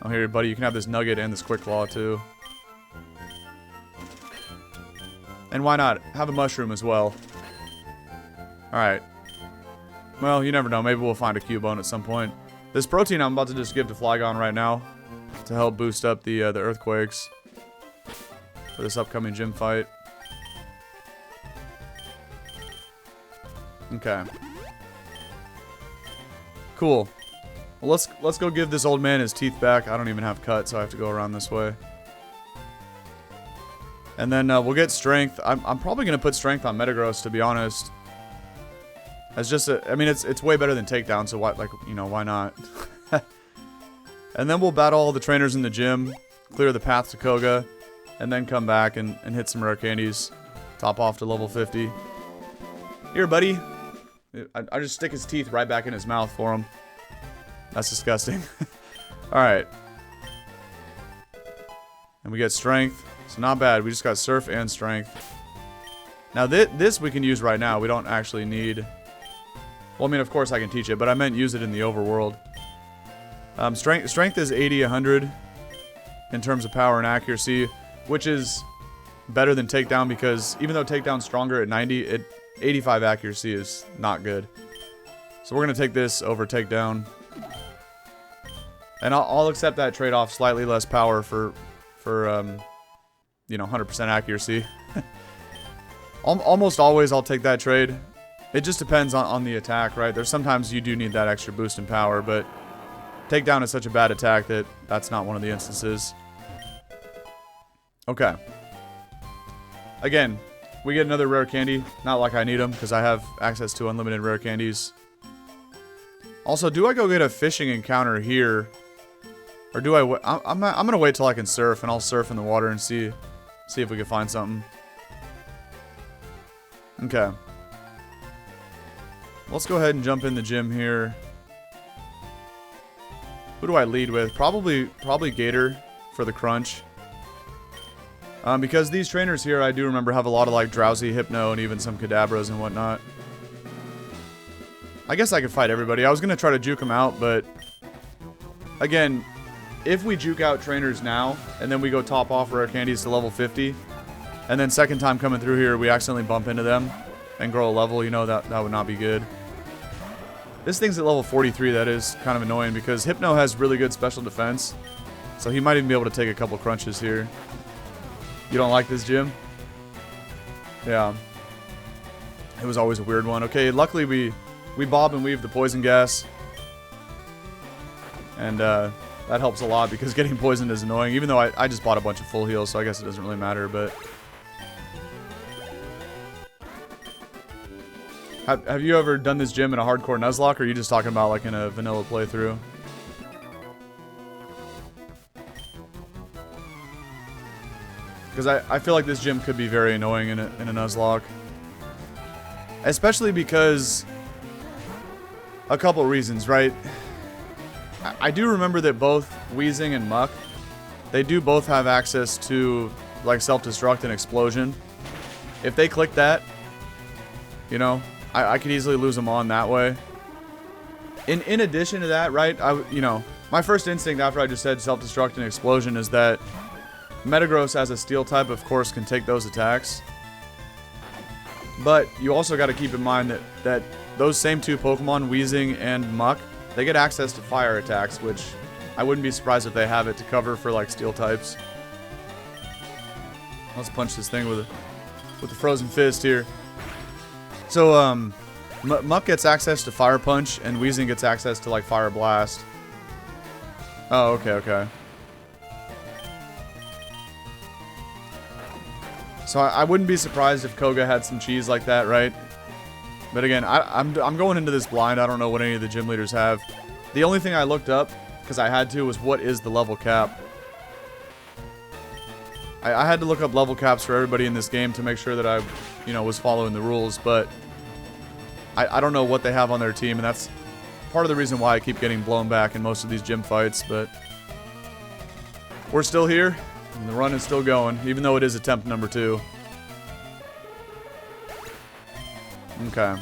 Oh, here, buddy, you can have this Nugget and this Quick Claw, too. And why not? Have a Mushroom as well. Alright. Well, you never know. Maybe we'll find a Cubone at some point. This protein I'm about to just give to Flygon right now to help boost up the Earthquakes for this upcoming gym fight. Okay. Cool. Well, let's go give this old man his teeth back. I don't even have cut, so I have to go around this way. And then we'll get strength. I'm probably gonna put strength on Metagross, to be honest. As just I mean, it's way better than takedown, so why, like, you know, why not? And then we'll battle all the trainers in the gym, clear the path to Koga, and then come back and hit some rare candies. Top off to level 50. Here, buddy. I just stick his teeth right back in his mouth for him. That's disgusting. Alright. And we get strength. So not bad. We just got surf and strength. Now this we can use right now. We don't actually need... Well, I mean, of course I can teach it, but I meant use it in the overworld. Strength is 80, 100 in terms of power and accuracy, which is better than takedown because even though takedown's stronger at 90, 85 accuracy is not good. So we're going to take this over takedown. And I'll accept that trade-off, slightly less power for you know, 100% accuracy. Almost always I'll take that trade. It just depends on the attack, right? There's sometimes you do need that extra boost in power, but takedown is such a bad attack that that's not one of the instances. Okay. Again, we get another rare candy. Not like I need them, because I have access to unlimited rare candies. Also, do I go get a fishing encounter here? Or do I'm going to wait till I can surf, and I'll surf in the water and see if we can find something. Okay. Let's go ahead and jump in the gym here. Who do I lead with? Probably Gator for the crunch. Because these trainers here, I do remember, have a lot of like Drowsy, Hypno, and even some Kadabras and whatnot. I guess I could fight everybody. I was going to try to juke them out, but... Again, if we juke out trainers now, and then we go top off rare candies to level 50, and then second time coming through here, we accidentally bump into them and grow a level, you know, that would not be good. This thing's at level 43, that is kind of annoying, because Hypno has really good special defense, so he might even be able to take a couple crunches here. You don't like this gym? Yeah. It was always a weird one. Okay, luckily we bob and weave the poison gas. And that helps a lot because getting poisoned is annoying. Even though I just bought a bunch of full heals, so I guess it doesn't really matter, but... Have you ever done this gym in a hardcore Nuzlocke, or are you just talking about like in a vanilla playthrough? Because I feel like this gym could be very annoying in a Nuzlocke. Especially because... A couple reasons, right? I do remember that both Weezing and Muck, they do both have access to like self-destruct and explosion. If they click that, you know, I could easily lose them on that way. In addition to that, right, you know, my first instinct after I just said self-destruct and explosion is that Metagross as a steel type, of course, can take those attacks. But you also got to keep in mind that those same two Pokemon, Weezing and Muck, they get access to fire attacks, which I wouldn't be surprised if they have it to cover for like steel types. Let's punch this thing with the frozen fist here. So Muck gets access to Fire Punch, and Weezing gets access to like Fire Blast. Oh, okay. So I wouldn't be surprised if Koga had some cheese like that, right? But again, I'm going into this blind. I don't know what any of the gym leaders have. The only thing I looked up, because I had to, was what is the level cap. I had to look up level caps for everybody in this game to make sure that I, you know, was following the rules, but I don't know what they have on their team, and that's part of the reason why I keep getting blown back in most of these gym fights, but we're still here, and the run is still going, even though it is attempt number 2. Okay.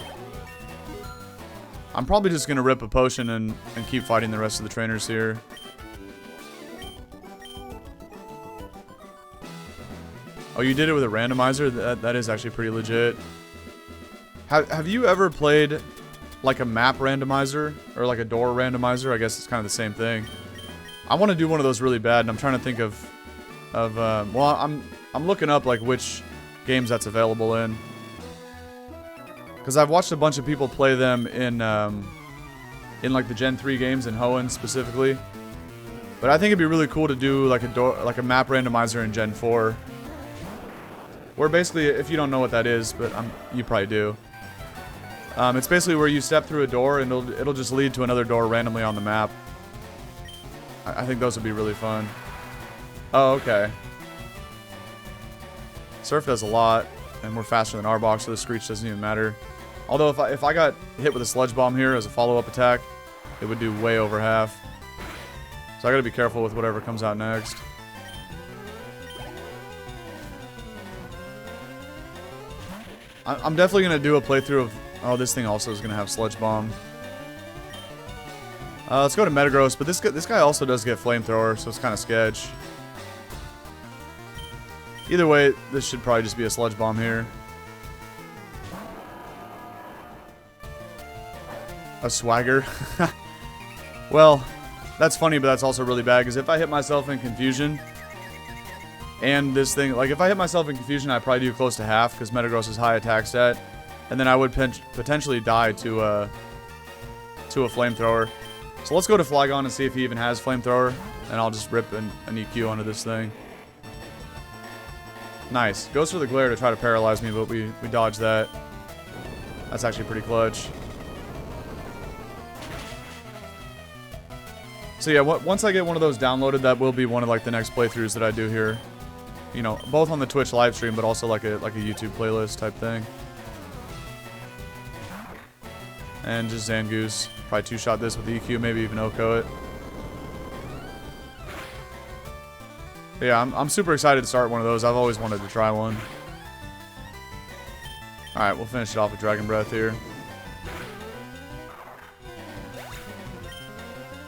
I'm probably just going to rip a potion and keep fighting the rest of the trainers here. Oh, you did it with a randomizer? That is actually pretty legit. Have you ever played like a map randomizer or like a door randomizer? I guess it's kind of the same thing. I want to do one of those really bad, and I'm trying to think of well, I'm looking up like which games that's available in. Because I've watched a bunch of people play them in like the Gen 3 games, in Hoenn specifically. But I think it'd be really cool to do like a map randomizer in Gen 4. Where basically, if you don't know what that is, but you probably do. It's basically where you step through a door and it'll just lead to another door randomly on the map. I think those would be really fun. Oh, okay. Surf does a lot. And we're faster than Arbok, so the Screech doesn't even matter. Although if I got hit with a Sludge Bomb here as a follow-up attack, it would do way over half. So I gotta be careful with whatever comes out next. I'm definitely gonna do a playthrough of... Oh, this thing also is gonna have Sludge Bomb. Let's go to Metagross, but this guy also does get Flamethrower, so it's kind of sketch. Either way, this should probably just be a Sludge Bomb here. A Swagger. Well, that's funny, but that's also really bad, because if I hit myself in Confusion, and this thing, like if I hit myself in Confusion, I'd probably do close to half, because Metagross is high attack stat, and then I would potentially die to a Flamethrower. So let's go to Flygon and see if he even has Flamethrower, and I'll just rip an EQ onto this thing. Nice. Goes for the Glare to try to paralyze me, but we dodged that. That's actually pretty clutch. So yeah, once I get one of those downloaded, that will be one of like the next playthroughs that I do here. You know, both on the Twitch live stream, but also like a YouTube playlist type thing. And just Zangoose. Probably two-shot this with the EQ, maybe even OHKO it. But yeah, I'm super excited to start one of those. I've always wanted to try one. Alright, we'll finish it off with Dragon Breath here.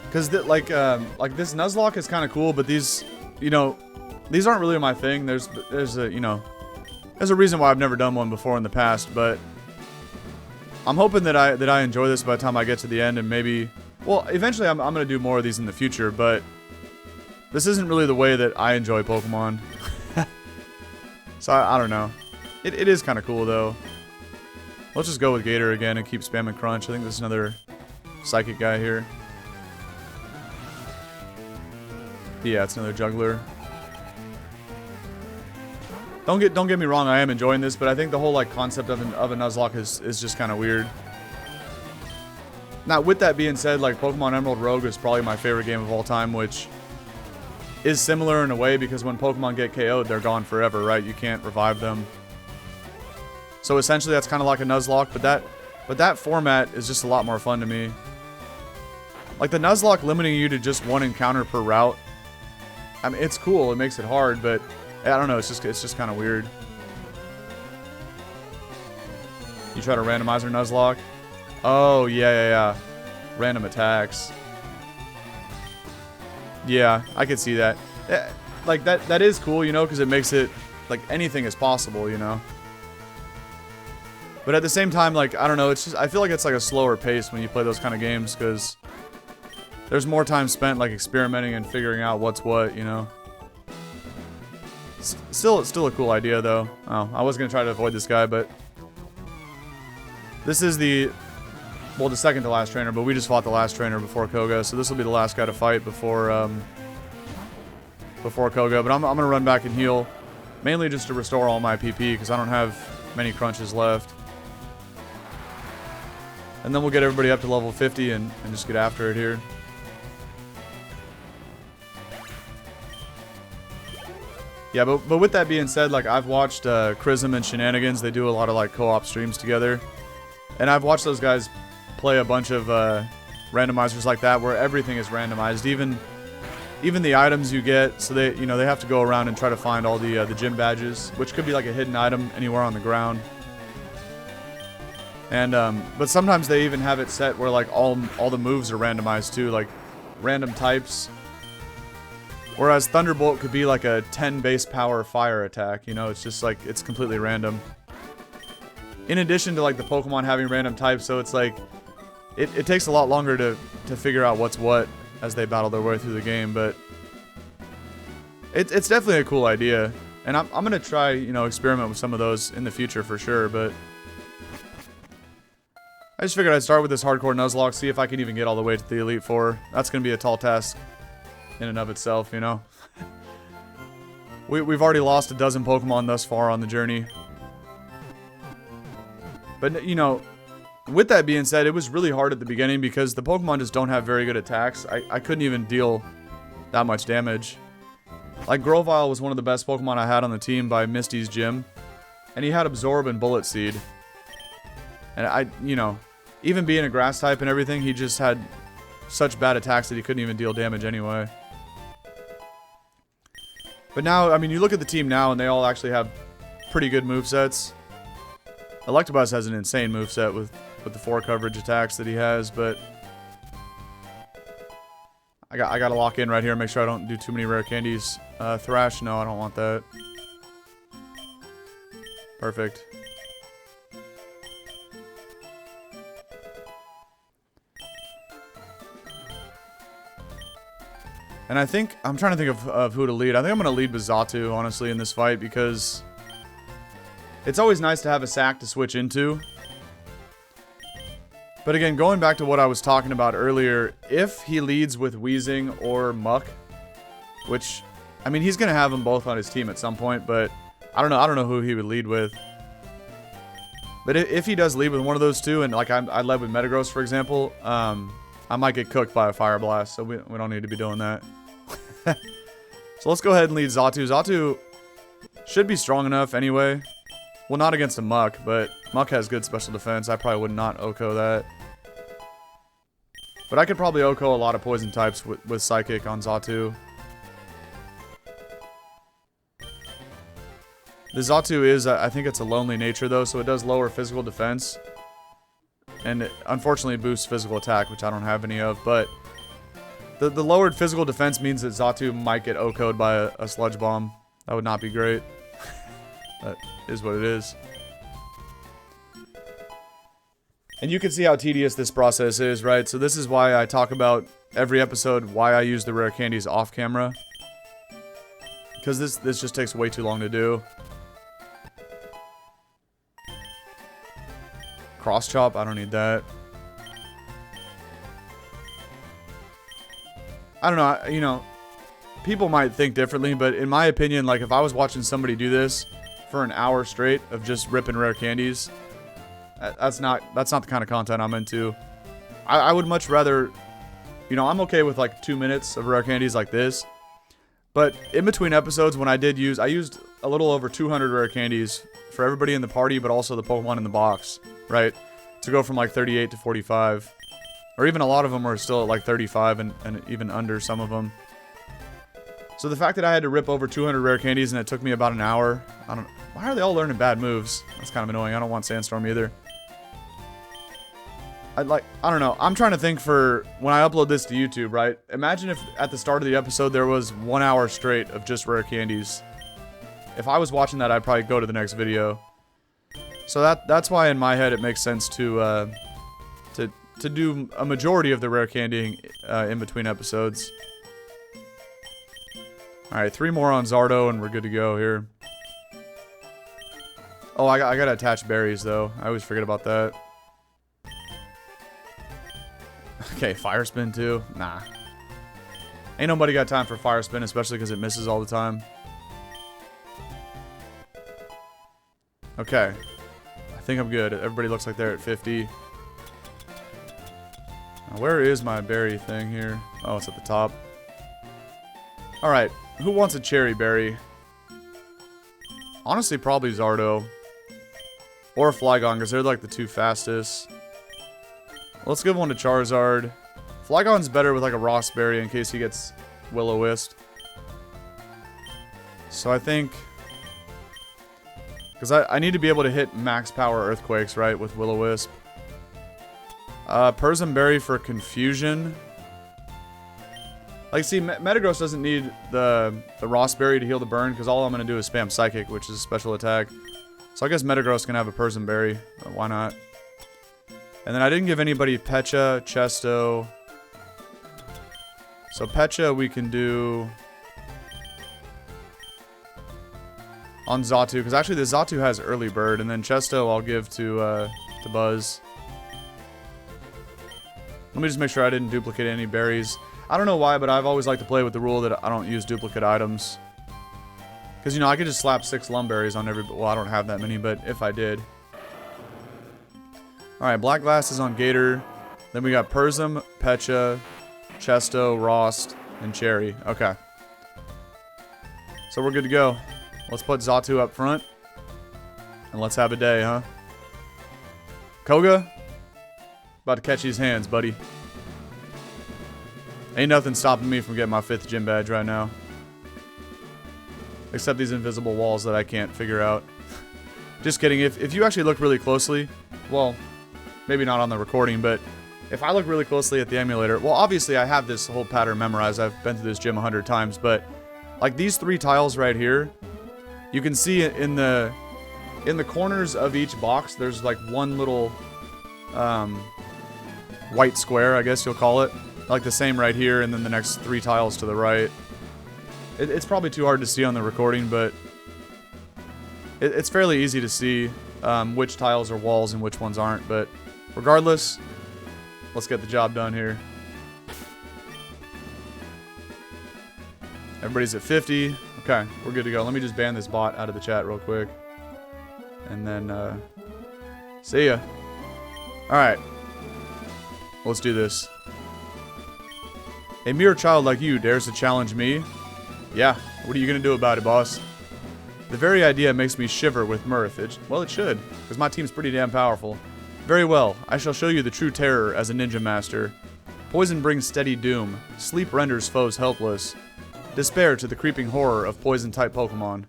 Because like this Nuzlocke is kind of cool, but these, you know, these aren't really my thing. There's a, you know, there's a reason why I've never done one before in the past, but I'm hoping that I enjoy this by the time I get to the end, and maybe, well, eventually I'm gonna do more of these in the future, but this isn't really the way that I enjoy Pokemon. So I don't know. It is kind of cool though. Let's just go with Gator again and keep spamming Crunch. I think there's another Psychic guy here. Yeah, it's another Juggler. Don't get me wrong, I am enjoying this, but I think the whole like concept of a Nuzlocke is just kind of weird. Now, with that being said, like Pokemon Emerald Rogue is probably my favorite game of all time, which is similar in a way because when Pokemon get KO'd, they're gone forever, right? You can't revive them. So essentially, that's kind of like a Nuzlocke, but that format is just a lot more fun to me. Like the Nuzlocke limiting you to just one encounter per route. I mean, it's cool. It makes it hard, but I don't know. It's just kind of weird. You try to randomize your Nuzlocke. Oh yeah. Random attacks. Yeah, I could see that. Like that is cool, you know, because it makes it like anything is possible, you know. But at the same time, like I don't know. It's just I feel like it's like a slower pace when you play those kind of games because there's more time spent like experimenting and figuring out what's what, you know. Still a cool idea though. Oh, I was gonna try to avoid this guy, but this is the second to last trainer, but we just fought the last trainer before Koga, so this will be the last guy to fight before Koga. But I'm gonna run back and heal, mainly just to restore all my PP because I don't have many crunches left. And then we'll get everybody up to level 50 and just get after it here. Yeah, but with that being said, like I've watched Chrism and Shenanigans. They do a lot of like co-op streams together, and I've watched those guys play a bunch of randomizers like that, where everything is randomized, even the items you get. So they have to go around and try to find all the gym badges, which could be like a hidden item anywhere on the ground. And but sometimes they even have it set where like all the moves are randomized too, like random types. Whereas Thunderbolt could be like a 10 base power fire attack, you know, it's just like, it's completely random. In addition to like the Pokemon having random types, so it's like, it takes a lot longer to figure out what's what as they battle their way through the game, but it's definitely a cool idea. And I'm going to try, you know, experiment with some of those in the future for sure, but I just figured I'd start with this Hardcore Nuzlocke, see if I can even get all the way to the Elite Four. That's going to be a tall task in and of itself, you know. We've already lost a dozen Pokemon thus far on the journey. But, you know, with that being said, it was really hard at the beginning because the Pokemon just don't have very good attacks. I couldn't even deal that much damage. Like, Grovyle was one of the best Pokemon I had on the team by Misty's gym. And he had Absorb and Bullet Seed. And you know, even being a grass type and everything, he just had such bad attacks that he couldn't even deal damage anyway. But now, I mean, you look at the team now and they all actually have pretty good movesets. Electabuzz has an insane moveset with the 4 coverage attacks that he has, but I gotta lock in right here and make sure I don't do too many rare candies. Thrash, no, I don't want that. Perfect. And I think, I'm trying to think of who to lead. I think I'm going to lead with Xatu, honestly, in this fight, because it's always nice to have a sack to switch into. But again, going back to what I was talking about earlier, if he leads with Weezing or Muck, which, I mean, he's going to have them both on his team at some point, but I don't know who he would lead with. But if he does lead with one of those two, and like I led with Metagross, for example, I might get cooked by a Fire Blast, so we don't need to be doing that. So let's go ahead and lead Xatu. Xatu should be strong enough anyway. Well, not against a Muck, but Muck has good special defense. I probably would not OHKO that. But I could probably OHKO a lot of poison types with Psychic on Xatu. The Xatu is, I think it's a lonely nature though, so it does lower physical defense. And it unfortunately boosts physical attack, which I don't have any of, but the lowered physical defense means that Xatu might get OHKO'd by a Sludge Bomb. That would not be great. That is what it is. And you can see how tedious this process is, right? So this is why I talk about every episode why I use the rare candies off camera. Because this just takes way too long to do. Cross Chop, I don't need that. I don't know, you know, people might think differently, but in my opinion, like if I was watching somebody do this for an hour straight of just ripping rare candies, that's not the kind of content I'm into. I would much rather, you know, I'm okay with like 2 minutes of rare candies like this, but in between episodes when I used a little over 200 rare candies for everybody in the party, but also the Pokemon in the box, right? To go from like 38 to 45. Or even a lot of them are still at like 35 and even under some of them. So the fact that I had to rip over 200 rare candies and it took me about an hour. Why are they all learning bad moves? That's kind of annoying. I don't want Sandstorm either. I don't know. I'm trying to think for when I upload this to YouTube, right? Imagine if at the start of the episode there was 1 hour straight of just rare candies. If I was watching that, I'd probably go to the next video. So that's why in my head it makes sense to do a majority of the rare candying in between episodes. Alright, 3 more on Zardo and we're good to go here. Oh, I gotta attach berries though. I always forget about that. Okay, Fire Spin too? Nah. Ain't nobody got time for Fire Spin, especially because it misses all the time. Okay. I think I'm good. Everybody looks like they're at 50. Now, where is my berry thing here? Oh, it's at the top. Alright, who wants a cherry berry? Honestly, probably Zardo. Or Flygon, because they're like the 2 fastest. Let's give one to Charizard. Flygon's better with like a Ross berry in case he gets Will-O-Wisp. So I think... Because I need to be able to hit max power Earthquakes, right, with Will-O-Wisp. Persim Berry for Confusion. Like, see, Metagross doesn't need the Ross Berry to heal the burn, because all I'm going to do is spam Psychic, which is a special attack. So I guess Metagross can have a Persim Berry. Why not? And then I didn't give anybody Pecha, Chesto. So Pecha we can do on Xatu, because actually the Xatu has early bird, and then Chesto I'll give to Buzz. Let me just make sure I didn't duplicate any berries. I don't know why, but I've always liked to play with the rule that I don't use duplicate items. Because, you know, I could just slap 6 Lumberries on every... Well, I don't have that many, but if I did. Alright, Black Glass is on Gator. Then we got Persim, Pecha, Chesto, Rost, and Cherry. Okay. So we're good to go. Let's put Xatu up front. And let's have a day, huh? Koga? About to catch these hands, buddy. Ain't nothing stopping me from getting my 5th gym badge right now. Except these invisible walls that I can't figure out. Just kidding. If you actually look really closely, well, maybe not on the recording, but if I look really closely at the emulator, well, obviously I have this whole pattern memorized. I've been through this gym 100 times, but like these 3 tiles right here, you can see in the corners of each box, there's like one little white square, I guess you'll call it. Like the same right here, and then the next 3 tiles to the right. It's probably too hard to see on the recording, but it's fairly easy to see which tiles are walls and which ones aren't. But regardless, let's get the job done here. Everybody's at 50. Okay, we're good to go. Let me just ban this bot out of the chat real quick. And then, see ya. Alright. Let's do this. A mere child like you dares to challenge me? Yeah, what are you gonna do about it, boss? The very idea makes me shiver with mirth. Well, it should, because my team's pretty damn powerful. Very well, I shall show you the true terror as a ninja master. Poison brings steady doom. Sleep renders foes helpless. Despair to the creeping horror of poison-type Pokemon.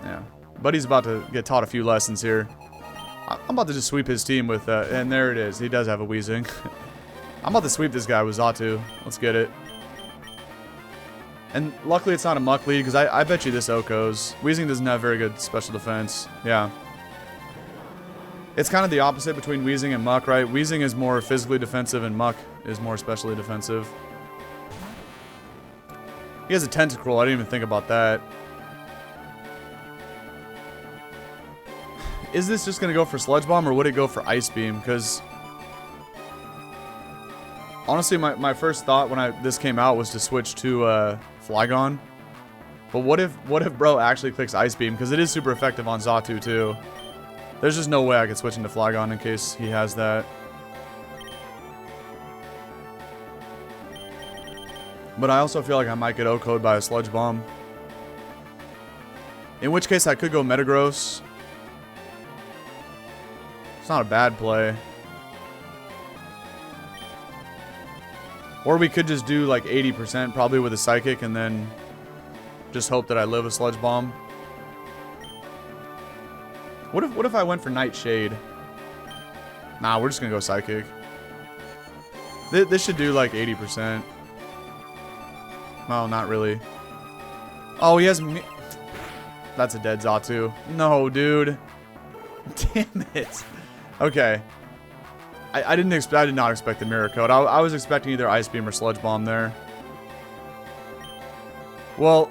Yeah, Buddy's about to get taught a few lessons here. I'm about to just sweep his team with, and there it is. He does have a Weezing. I'm about to sweep this guy with Xatu. Let's get it. And luckily it's not a Muck lead, because I bet you this Oko's. Weezing doesn't have very good special defense. Yeah. It's kind of the opposite between Weezing and Muck, right? Weezing is more physically defensive, and Muck is more specially defensive. He has a Tentacruel. I didn't even think about that. Is this just going to go for Sludge Bomb, or would it go for Ice Beam? Because honestly, my first thought when this came out was to switch to Flygon. But what if bro actually clicks Ice Beam? Because it is super effective on Xatu too. There's just no way I could switch into Flygon in case he has that. But I also feel like I might get OHKO'd by a Sludge Bomb. In which case I could go Metagross. It's not a bad play. Or we could just do like 80% probably with a Psychic and then just hope that I live a Sludge Bomb. What if I went for Nightshade? Nah, we're just gonna go Psychic. This should do like 80%. No, not really. Oh, he has me. That's a dead Xatu. No, dude. Damn it. Okay. I did not expect the Mirror Coat. I was expecting either Ice Beam or Sludge Bomb there. Well,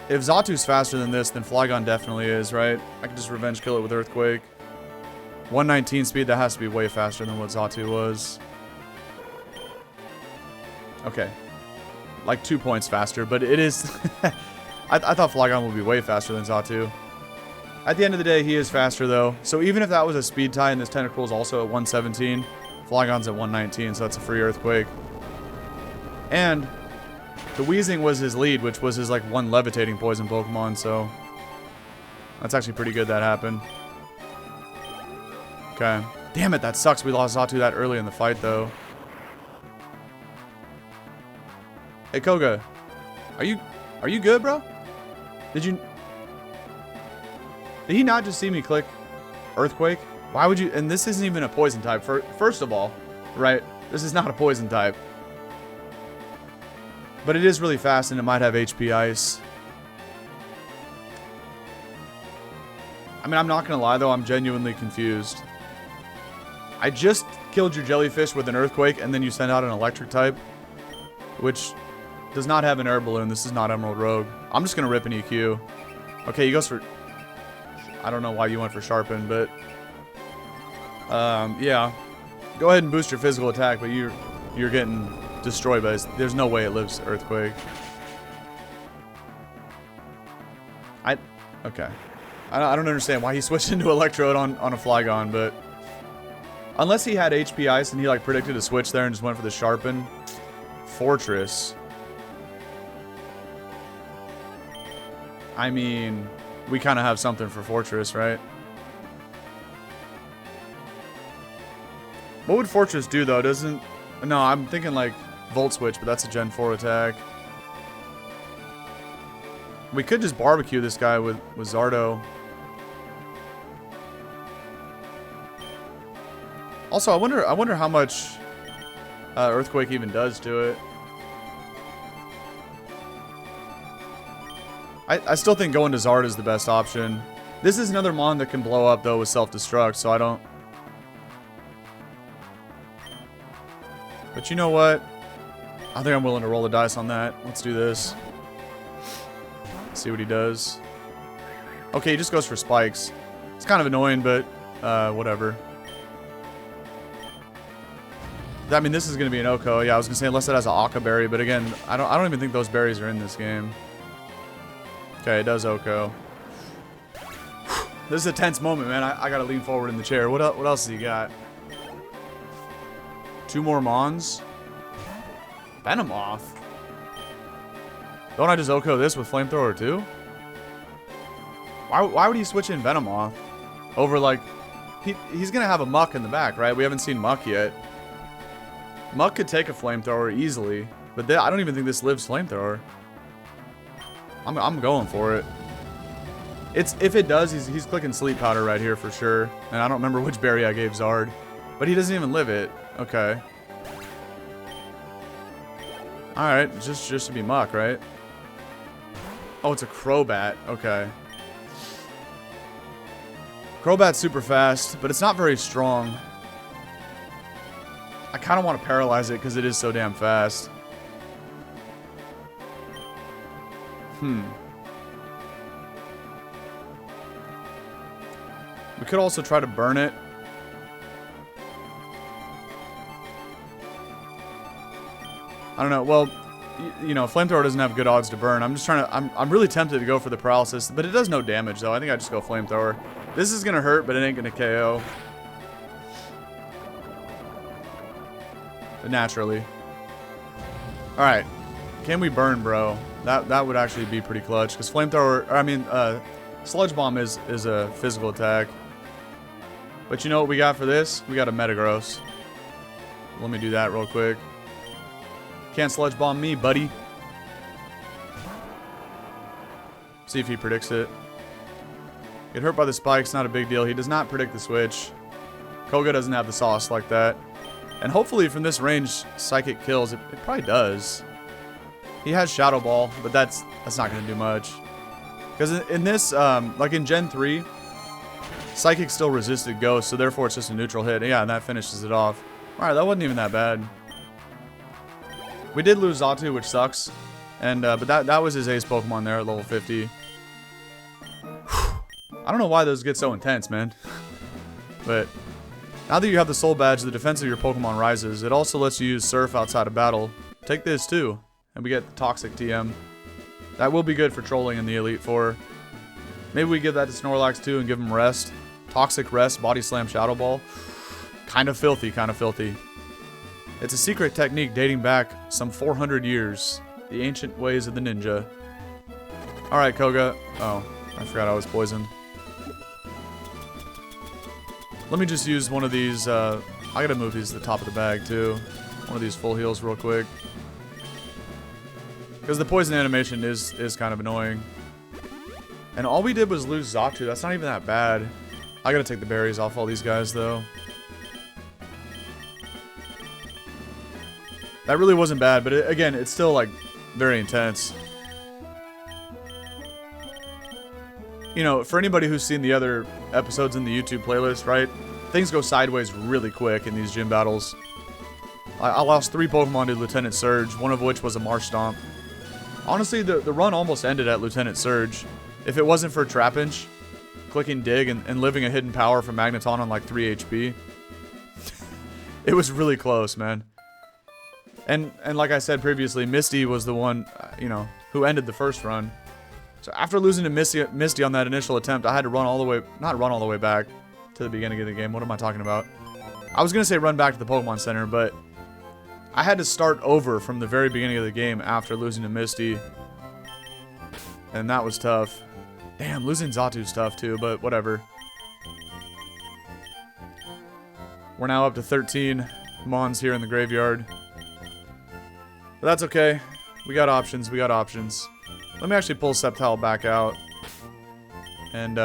if Xatu's faster than this, then Flygon definitely is, right? I could just Revenge Kill it with Earthquake. 119 speed, that has to be way faster than what Xatu was. Okay. Like 2 points faster, but it is... I thought Flygon would be way faster than Xatu. At the end of the day, he is faster, though. So even if that was a speed tie and this Tentacruel is also at 117, Flygon's at 119, so that's a free Earthquake. And the Weezing was his lead, which was his, like, one levitating poison Pokemon, so... That's actually pretty good that happened. Okay. Damn it, that sucks. We lost Xatu that early in the fight, though. Hey, Koga. Are you good, bro? Did he not just see me click Earthquake? Why would you... And this isn't even a poison type. First of all, right? This is not a poison type. But it is really fast and it might have HP Ice. I mean, I'm not going to lie, though. I'm genuinely confused. I just killed your Jellyfish with an Earthquake and then you send out an Electric type. Which does not have an Air Balloon. This is not Emerald Rogue. I'm just going to rip an EQ. Okay, he goes for... I don't know why you went for Sharpen, but... yeah. Go ahead and boost your physical attack, but you're getting destroyed by this. There's no way it lives Earthquake. Okay. I don't understand why he switched into Electrode on a Flygon, but... Unless he had HP Ice and he, like, predicted a switch there and just went for the Sharpen. Fortress. I mean... we kind of have something for Fortress, right? What would Fortress do, though? Doesn't... No, I'm thinking, like, Volt Switch, but that's a Gen 4 attack. We could just barbecue this guy with Zardo. Also, I wonder how much Earthquake even does to it. I still think going to Zard is the best option. This is another Mon that can blow up, though, with self-destruct, so I don't... But you know what? I think I'm willing to roll the dice on that. Let's do this. See what he does. Okay, he just goes for spikes. It's kind of annoying, but whatever. I mean, this is going to be an Oko. Yeah, I was going to say unless it has an Aka berry, but again, I don't even think those berries are in this game. Okay, it does Oko. This is a tense moment, man. I got to lean forward in the chair. What else has he got? 2 more Mons. Venomoth. Don't I just Oko this with Flamethrower too? Why would he switch in Venomoth? Over like... He's going to have a Muck in the back, right? We haven't seen Muck yet. Muck could take a Flamethrower easily. But I don't even think this lives Flamethrower. I'm going for it. If it does, he's clicking Sleep Powder right here for sure. And I don't remember which berry I gave Zard. But he doesn't even live it. Okay. Alright, just to be Muck, right? Oh, it's a Crobat. Okay. Crobat's super fast, but it's not very strong. I kind of want to paralyze it because it is so damn fast. We could also try to burn it. I don't know. Well, you know, Flamethrower doesn't have good odds to burn. I'm just trying to... I'm really tempted to go for the paralysis, but it does no damage, though. I think I just go Flamethrower. This is going to hurt, but it ain't going to KO. Naturally. Alright. Can we burn, bro? That would actually be pretty clutch. Because Flamethrower... I mean, Sludge Bomb is a physical attack. But you know what we got for this? We got a Metagross. Let me do that real quick. Can't Sludge Bomb me, buddy. See if he predicts it. Get hurt by the spikes, not a big deal. He does not predict the switch. Koga doesn't have the sauce like that. And hopefully from this range, Psychic kills. It probably does. He has Shadow Ball, but that's not going to do much. Because in this, like in Gen 3, Psychic still resisted Ghost, so therefore it's just a neutral hit. Yeah, and that finishes it off. Alright, that wasn't even that bad. We did lose Xatu, which sucks. And but that was his ace Pokemon there at level 50. I don't know why those get so intense, man. But now that you have the Soul Badge, the defense of your Pokemon rises. It also lets you use Surf outside of battle. Take this too, and we get the Toxic TM. That will be good for trolling in the Elite Four. Maybe we give that to Snorlax too and give him Rest. Toxic Rest, Body Slam, Shadow Ball. Kind of filthy, kind of filthy. It's a secret technique dating back some 400 years. The ancient ways of the ninja. Alright, Koga. Oh, I forgot I was poisoned. Let me just use one of these. I gotta move these to the top of the bag too. One of these full heals real quick. Because the poison animation is kind of annoying. And all we did was lose Xatu. That's not even that bad. I gotta take the berries off all these guys though. That really wasn't bad, but again, it's still like very intense. You know, for anybody who's seen the other episodes in the YouTube playlist, right? Things go sideways really quick in these gym battles. I lost 3 Pokemon to Lieutenant Surge, one of which was a Marsh Stomp. Honestly, the run almost ended at Lieutenant Surge. If it wasn't for Trapinch, clicking Dig, and living a hidden power from Magneton on like 3 HP. It was really close, man. And like I said previously, Misty was the one, you know, who ended the first run. So after losing to Misty on that initial attempt, I had to run all the way, not run all the way back to the beginning of the game. What am I talking about? I was going to say run back to the Pokemon Center, but I had to start over from the very beginning of the game after losing to Misty. And that was tough. Damn, losing Zatu's tough too, but whatever. We're now up to 13 Mons here in the graveyard. But that's okay. We got options, we got options. Let me actually pull Sceptile back out. And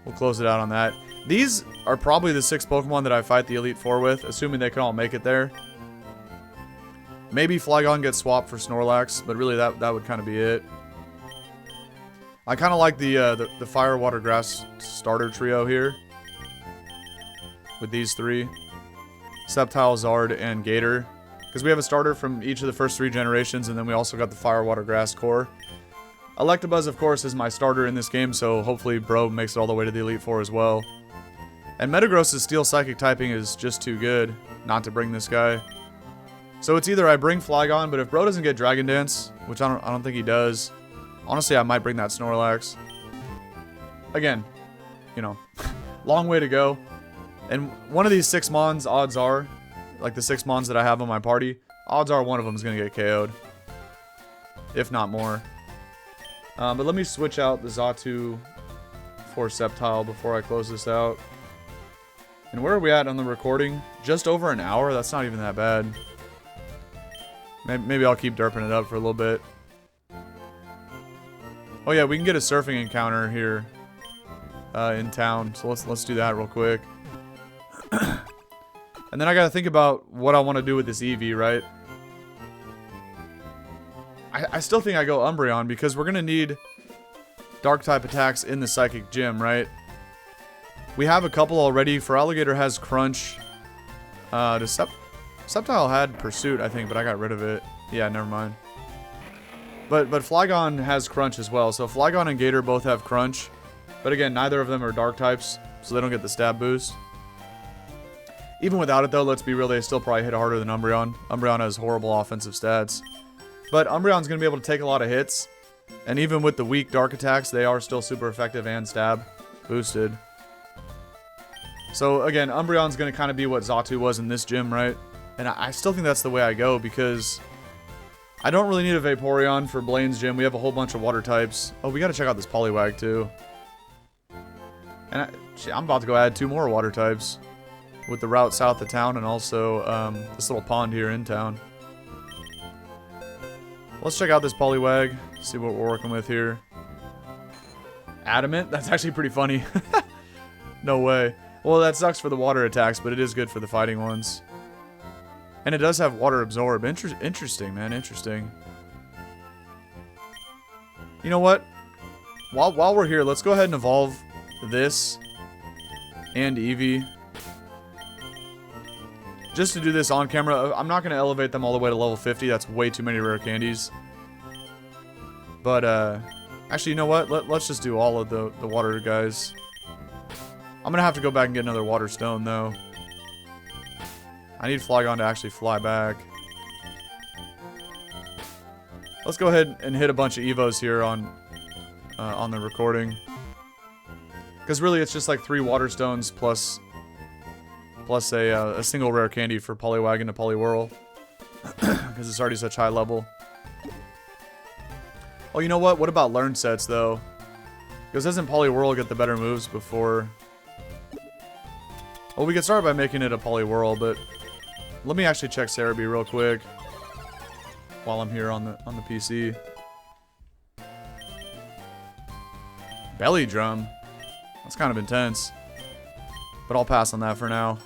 we'll close it out on that. These are probably the 6 Pokemon that I fight the Elite Four with, assuming they can all make it there. Maybe Flygon gets swapped for Snorlax, but really that would kind of be it. I kind of like the Fire, Water, Grass starter trio here. With these 3. Sceptile, Zard, and Gator. Because we have a starter from each of the first 3 generations, and then we also got the Fire, Water, Grass core. Electabuzz, of course, is my starter in this game, so hopefully Bro makes it all the way to the Elite Four as well. And Metagross's Steel Psychic typing is just too good not to bring this guy. So it's either I bring Flygon, but if Bro doesn't get Dragon Dance, which I don't think he does, honestly, I might bring that Snorlax. Again, you know, long way to go. And one of these 6 Mons, odds are, like the 6 Mons that I have on my party, odds are one of them is going to get KO'd. If not more. But let me switch out the Xatu for Sceptile before I close this out. And where are we at on the recording? Just over an hour? That's not even that bad. Maybe I'll keep derping it up for a little bit. Oh yeah, we can get a surfing encounter here in town. So let's do that real quick. And then I gotta think about what I want to do with this Eevee, right? I still think I go Umbreon because we're gonna need Dark-type attacks in the Psychic Gym, right? We have a couple already. Feraligatr has Crunch. Sceptile had Pursuit, I think, but I got rid of it. Yeah, never mind. But Flygon has Crunch as well. So Flygon and Gator both have Crunch. But again, neither of them are Dark types, so they don't get the stab boost. Even without it, though, let's be real, they still probably hit harder than Umbreon. Umbreon has horrible offensive stats. But Umbreon's going to be able to take a lot of hits. And even with the weak Dark attacks, they are still super effective and stab boosted. So again, Umbreon's going to kind of be what Xatu was in this gym, right? And I still think that's the way I go because I don't really need a Vaporeon for Blaine's gym. We have a whole bunch of water types. Oh, we got to check out this Poliwag too. And I'm about to go add 2 more water types with the route south of town and also this little pond here in town. Let's check out this Poliwag, see what we're working with here. Adamant? That's actually pretty funny. No way. Well, that sucks for the water attacks, but it is good for the fighting ones. And it does have water absorb. Interesting, man. Interesting. You know what? While we're here, let's go ahead and evolve this and Eevee. Just to do this on camera. I'm not going to elevate them all the way to level 50. That's way too many rare candies. But, actually, you know what? Let's just do all of the water guys. I'm going to have to go back and get another water stone, though. I need Flygon to actually fly back. Let's go ahead and hit a bunch of Evos here on the recording. Because really, it's just like 3 water stones plus a single rare candy for Poliwag and a Poliwhirl. Because it's already such high level. Oh, you know what? What about learn sets, though? Because doesn't Poliwhirl get the better moves before... Well, we could start by making it a Poliwhirl, but... Let me actually check Cerebi real quick. While I'm here on the PC. Belly Drum? That's kind of intense. But I'll pass on that for now.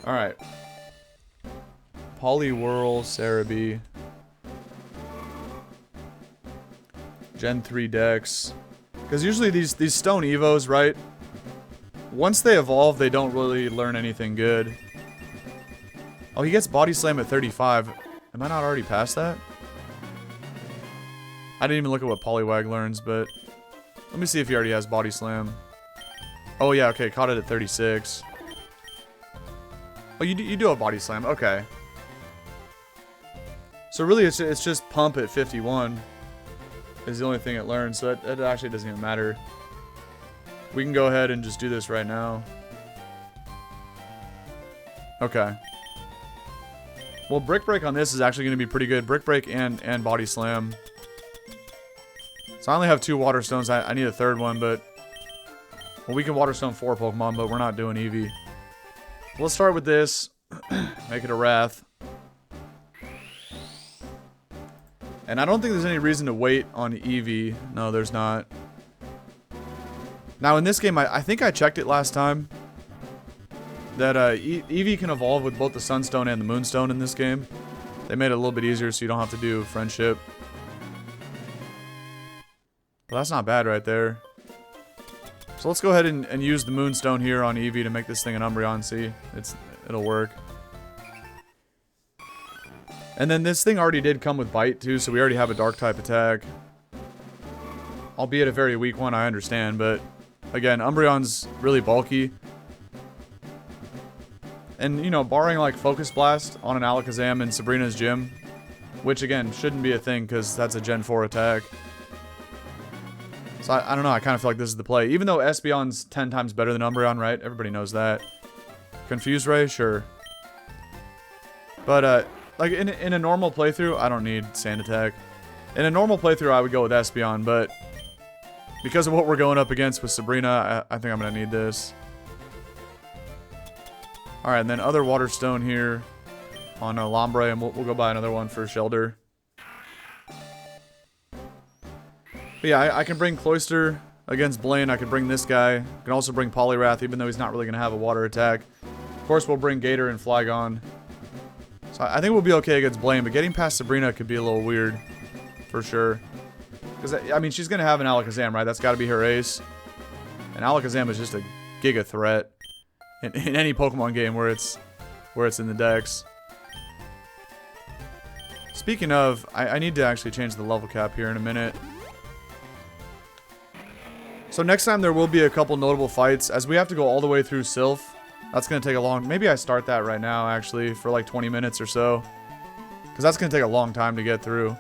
Alright. Poliwhirl, Cerebi. Gen 3 Dex. Because usually these Stone Evos, right? Once they evolve, they don't really learn anything good. Oh, he gets Body Slam at 35. Am I not already past that? I didn't even look at what Poliwag learns, but... Let me see if he already has Body Slam. Oh, yeah, okay, caught it at 36. Oh, you do have Body Slam, okay. So really, it's just Pump at 51. Is the only thing it learns, so it actually doesn't even matter. We can go ahead and just do this right now. Okay. Well, Brick Break on this is actually going to be pretty good. Brick Break and Body Slam. So I only have 2 Water Stones. I need a 3rd one, but... Well, we can Water Stone 4 Pokemon, but we're not doing Eevee. Let's start with this. Make it a Wrath. And I don't think there's any reason to wait on Eevee. No, there's not. Now, in this game, I think I checked it last time. That Eevee can evolve with both the Sunstone and the Moonstone in this game. They made it a little bit easier so you don't have to do Friendship. Well, that's not bad right there. So let's go ahead and use the Moonstone here on Eevee to make this thing an Umbreon. See, it'll work. And then this thing already did come with Bite too, so we already have a Dark type attack. Albeit a very weak one, I understand, but again, Umbreon's really bulky. And, you know, barring like Focus Blast on an Alakazam in Sabrina's gym, which again, shouldn't be a thing because that's a Gen 4 attack. So I don't know, I kind of feel like this is the play. Even though Espeon's 10 times better than Umbreon, right? Everybody knows that. Confuse Ray? Sure. But, like, in a normal playthrough, I don't need Sand Attack. In a normal playthrough, I would go with Espeon, but because of what we're going up against with Sabrina, I think I'm going to need this. Alright, and then other Water Stone here on Lombre, and we'll go buy another one for Shelter. But yeah, I can bring Cloyster against Blaine. I can bring this guy. I can also bring Poliwrath, even though he's not really going to have a water attack. Of course, we'll bring Gator and Flygon. So I think we'll be okay against Blaine, but getting past Sabrina could be a little weird. For sure. Because, I mean, she's going to have an Alakazam, right? That's got to be her ace. And Alakazam is just a giga threat in any Pokemon game where it's in the decks. Speaking of, I need to actually change the level cap here in a minute. So next time there will be a couple notable fights, as we have to go all the way through Sylph. That's going to take a long... Maybe I start that right now, actually, for like 20 minutes or so. Because that's going to take a long time to get through.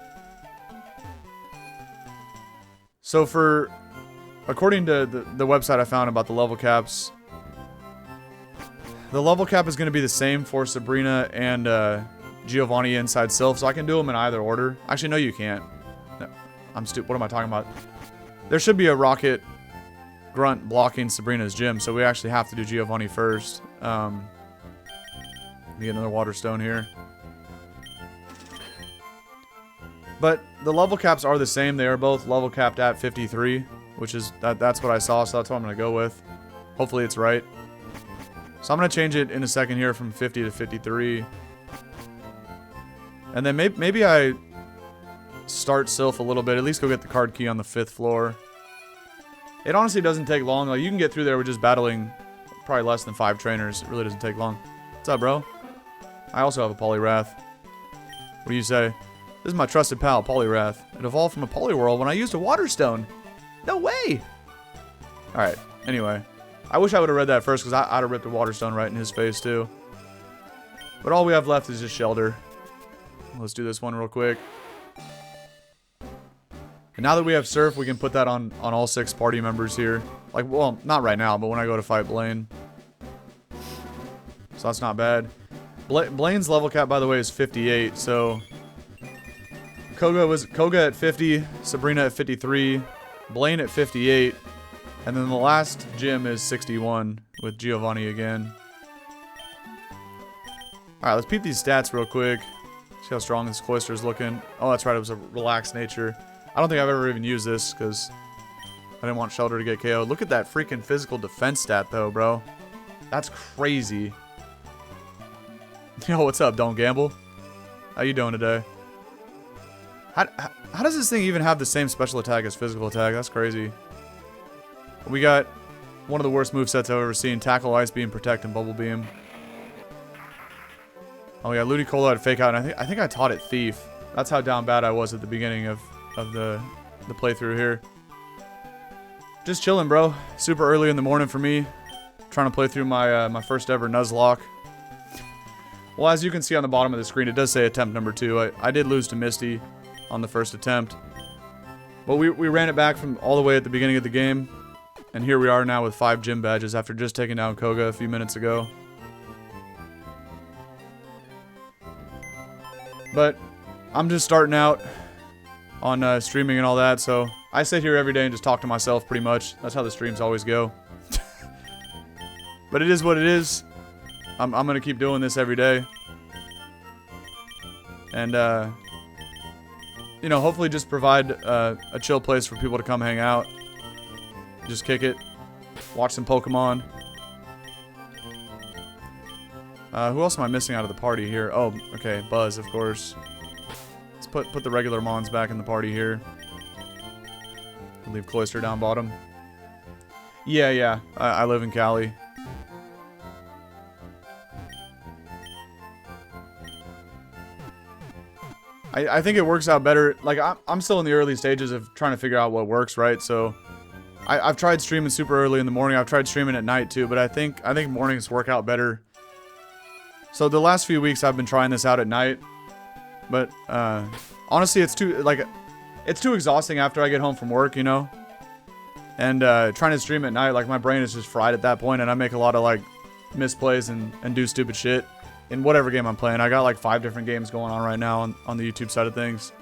So for... According to the website I found about the level caps, the level cap is going to be the same for Sabrina and Giovanni inside Sylph, so I can do them in either order. Actually, no, you can't. No, I'm stupid. What am I talking about? There should be a Rocket Grunt blocking Sabrina's gym, so we actually have to do Giovanni first. Let me get another Water Stone here. But the level caps are the same. They are both level capped at 53, which is, that's what I saw, so that's what I'm going to go with. Hopefully it's right. So I'm going to change it in a second here from 50 to 53. And then maybe I start Sylph a little bit, at least go get the card key on the 5th floor. It honestly doesn't take long. Like, you can get through there with just battling probably less than 5 trainers. It really doesn't take long. What's up, bro? I also have a Poliwrath. What do you say? This is my trusted pal, Poliwrath. It evolved from a Poliwhirl when I used a Water Stone. No way! Alright, anyway. I wish I would have read that first, because I'd have ripped a Water Stone right in his face, too. But all we have left is just Shelter. Let's do this one real quick. And now that we have Surf, we can put that on all 6 party members here. Like, well, not right now, but when I go to fight Blaine. So that's not bad. Blaine's level cap, by the way, is 58, so... Koga at 50, Sabrina at 53, Blaine at 58, and then the last gym is 61 with Giovanni again. Alright, let's peep these stats real quick. See how strong this Cloyster is looking. Oh, that's right, it was a relaxed nature. I don't think I've ever even used this, because I didn't want Shelter to get KO'd. Look at that freaking physical defense stat, though, bro. That's crazy. Yo, what's up, Don't Gamble? How you doing today? How does this thing even have the same special attack as physical attack? That's crazy. We got one of the worst movesets I've ever seen. Tackle, Ice Beam, Protect, and Bubble Beam. Oh, we got Ludicolo at Fake Out, and I think I taught it Thief. That's how down bad I was at the beginning of the playthrough here. Just chilling, bro. Super early in the morning for me. Trying to play through my my first ever Nuzlocke. Well, as you can see on the bottom of the screen, it does say attempt number 2. I did lose to Misty on the first attempt. But we ran it back from all the way at the beginning of the game. And here we are now with 5 gym badges after just taking down Koga a few minutes ago. But I'm just starting out on streaming and all that, so I sit here every day and just talk to myself pretty much. That's how the streams always go. But it is what it is. I'm going to keep doing this every day. And, you know, hopefully just provide a chill place for people to come hang out. Just kick it. Watch some Pokemon. Who else am I missing out of the party here? Oh, okay, Buzz, of course. Let's put the regular Mons back in the party here. Leave Cloyster down bottom. Yeah. I live in Cali. I think it works out better. Like, I'm still in the early stages of trying to figure out what works, right? So, I've tried streaming super early in the morning. I've tried streaming at night too, but I think mornings work out better. So the last few weeks I've been trying this out at night, but honestly it's too exhausting after I get home from work, you know. And trying to stream at night, like my brain is just fried at that point, and I make a lot of like misplays and do stupid shit in whatever game I'm playing. I got like 5 different games going on right now on the YouTube side of things,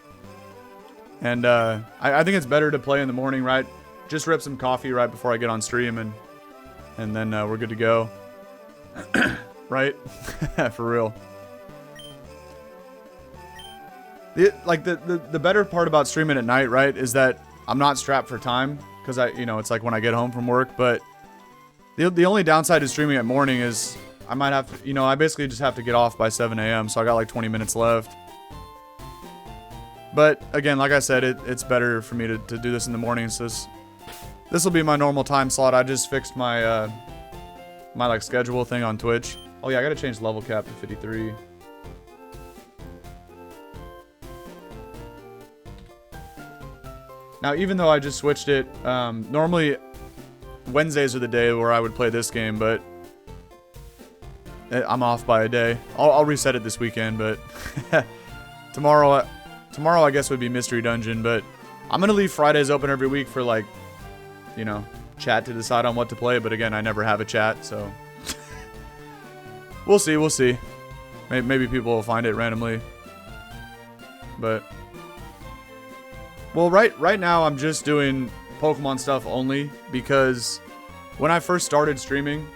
and I think it's better to play in the morning, right? Just rip some coffee right before I get on stream, and then we're good to go. Right? For real. The better part about streaming at night, right, is that I'm not strapped for time, because it's like when I get home from work. But the only downside to streaming at morning is I might have to, I basically just have to get off by 7 a.m. So I got like 20 minutes left. But again, like I said, it's better for me to do this in the mornings. This will be my normal time slot. I just fixed my my like schedule thing on Twitch. Oh yeah, I gotta change level cap to 53. Now, even though I just switched it, normally Wednesdays are the day where I would play this game, but I'm off by a day. I'll reset it this weekend, but tomorrow I guess would be Mystery Dungeon, but I'm gonna leave Fridays open every week for like, chat to decide on what to play, but again, I never have a chat, so we'll see. Maybe people will find it randomly. But well, right now I'm just doing Pokemon stuff only, because when I first started streaming,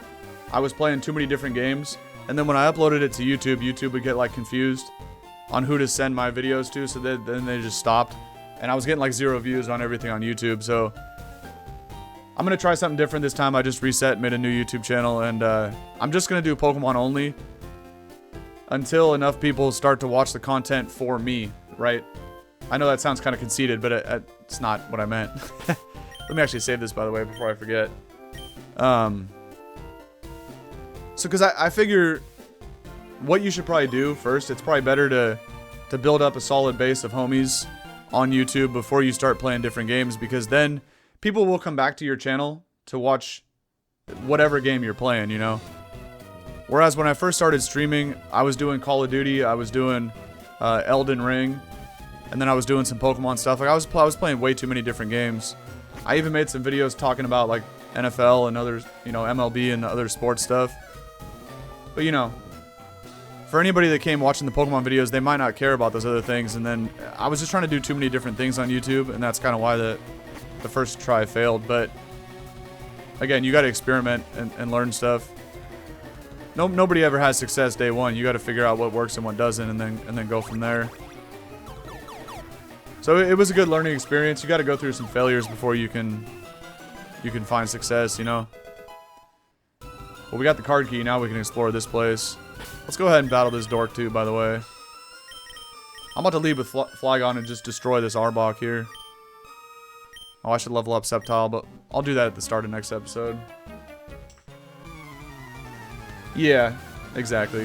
I was playing too many different games, and then when I uploaded it to YouTube would get like confused on who to send my videos to, so then they just stopped, and I was getting like 0 views on everything on YouTube. So I'm gonna try something different this time. I just reset, made a new YouTube channel, and I'm just gonna do Pokemon only until enough people start to watch the content for me, right? I know that sounds kind of conceited, but it's not what I meant. Let me actually save this, by the way, before I forget. So, because I figure what you should probably do first, it's probably better to build up a solid base of homies on YouTube before you start playing different games, because then people will come back to your channel to watch whatever game you're playing, Whereas when I first started streaming, I was doing Call of Duty, I was doing Elden Ring, and then I was doing some Pokemon stuff. Like I was playing way too many different games. I even made some videos talking about like NFL and others, MLB and other sports stuff. But for anybody that came watching the Pokemon videos, they might not care about those other things. And then I was just trying to do too many different things on YouTube, and that's kind of why the first try failed. But again, you got to experiment and learn stuff. Nobody ever has success day one. You got to figure out what works and what doesn't, and then go from there. So it was a good learning experience. You got to go through some failures before you can find success, Well, we got the card key. Now we can explore this place. Let's go ahead and battle this dork too, by the way. I'm about to lead with Flygon and just destroy this Arbok here. Oh, I should level up Sceptile, but I'll do that at the start of next episode. Yeah, exactly.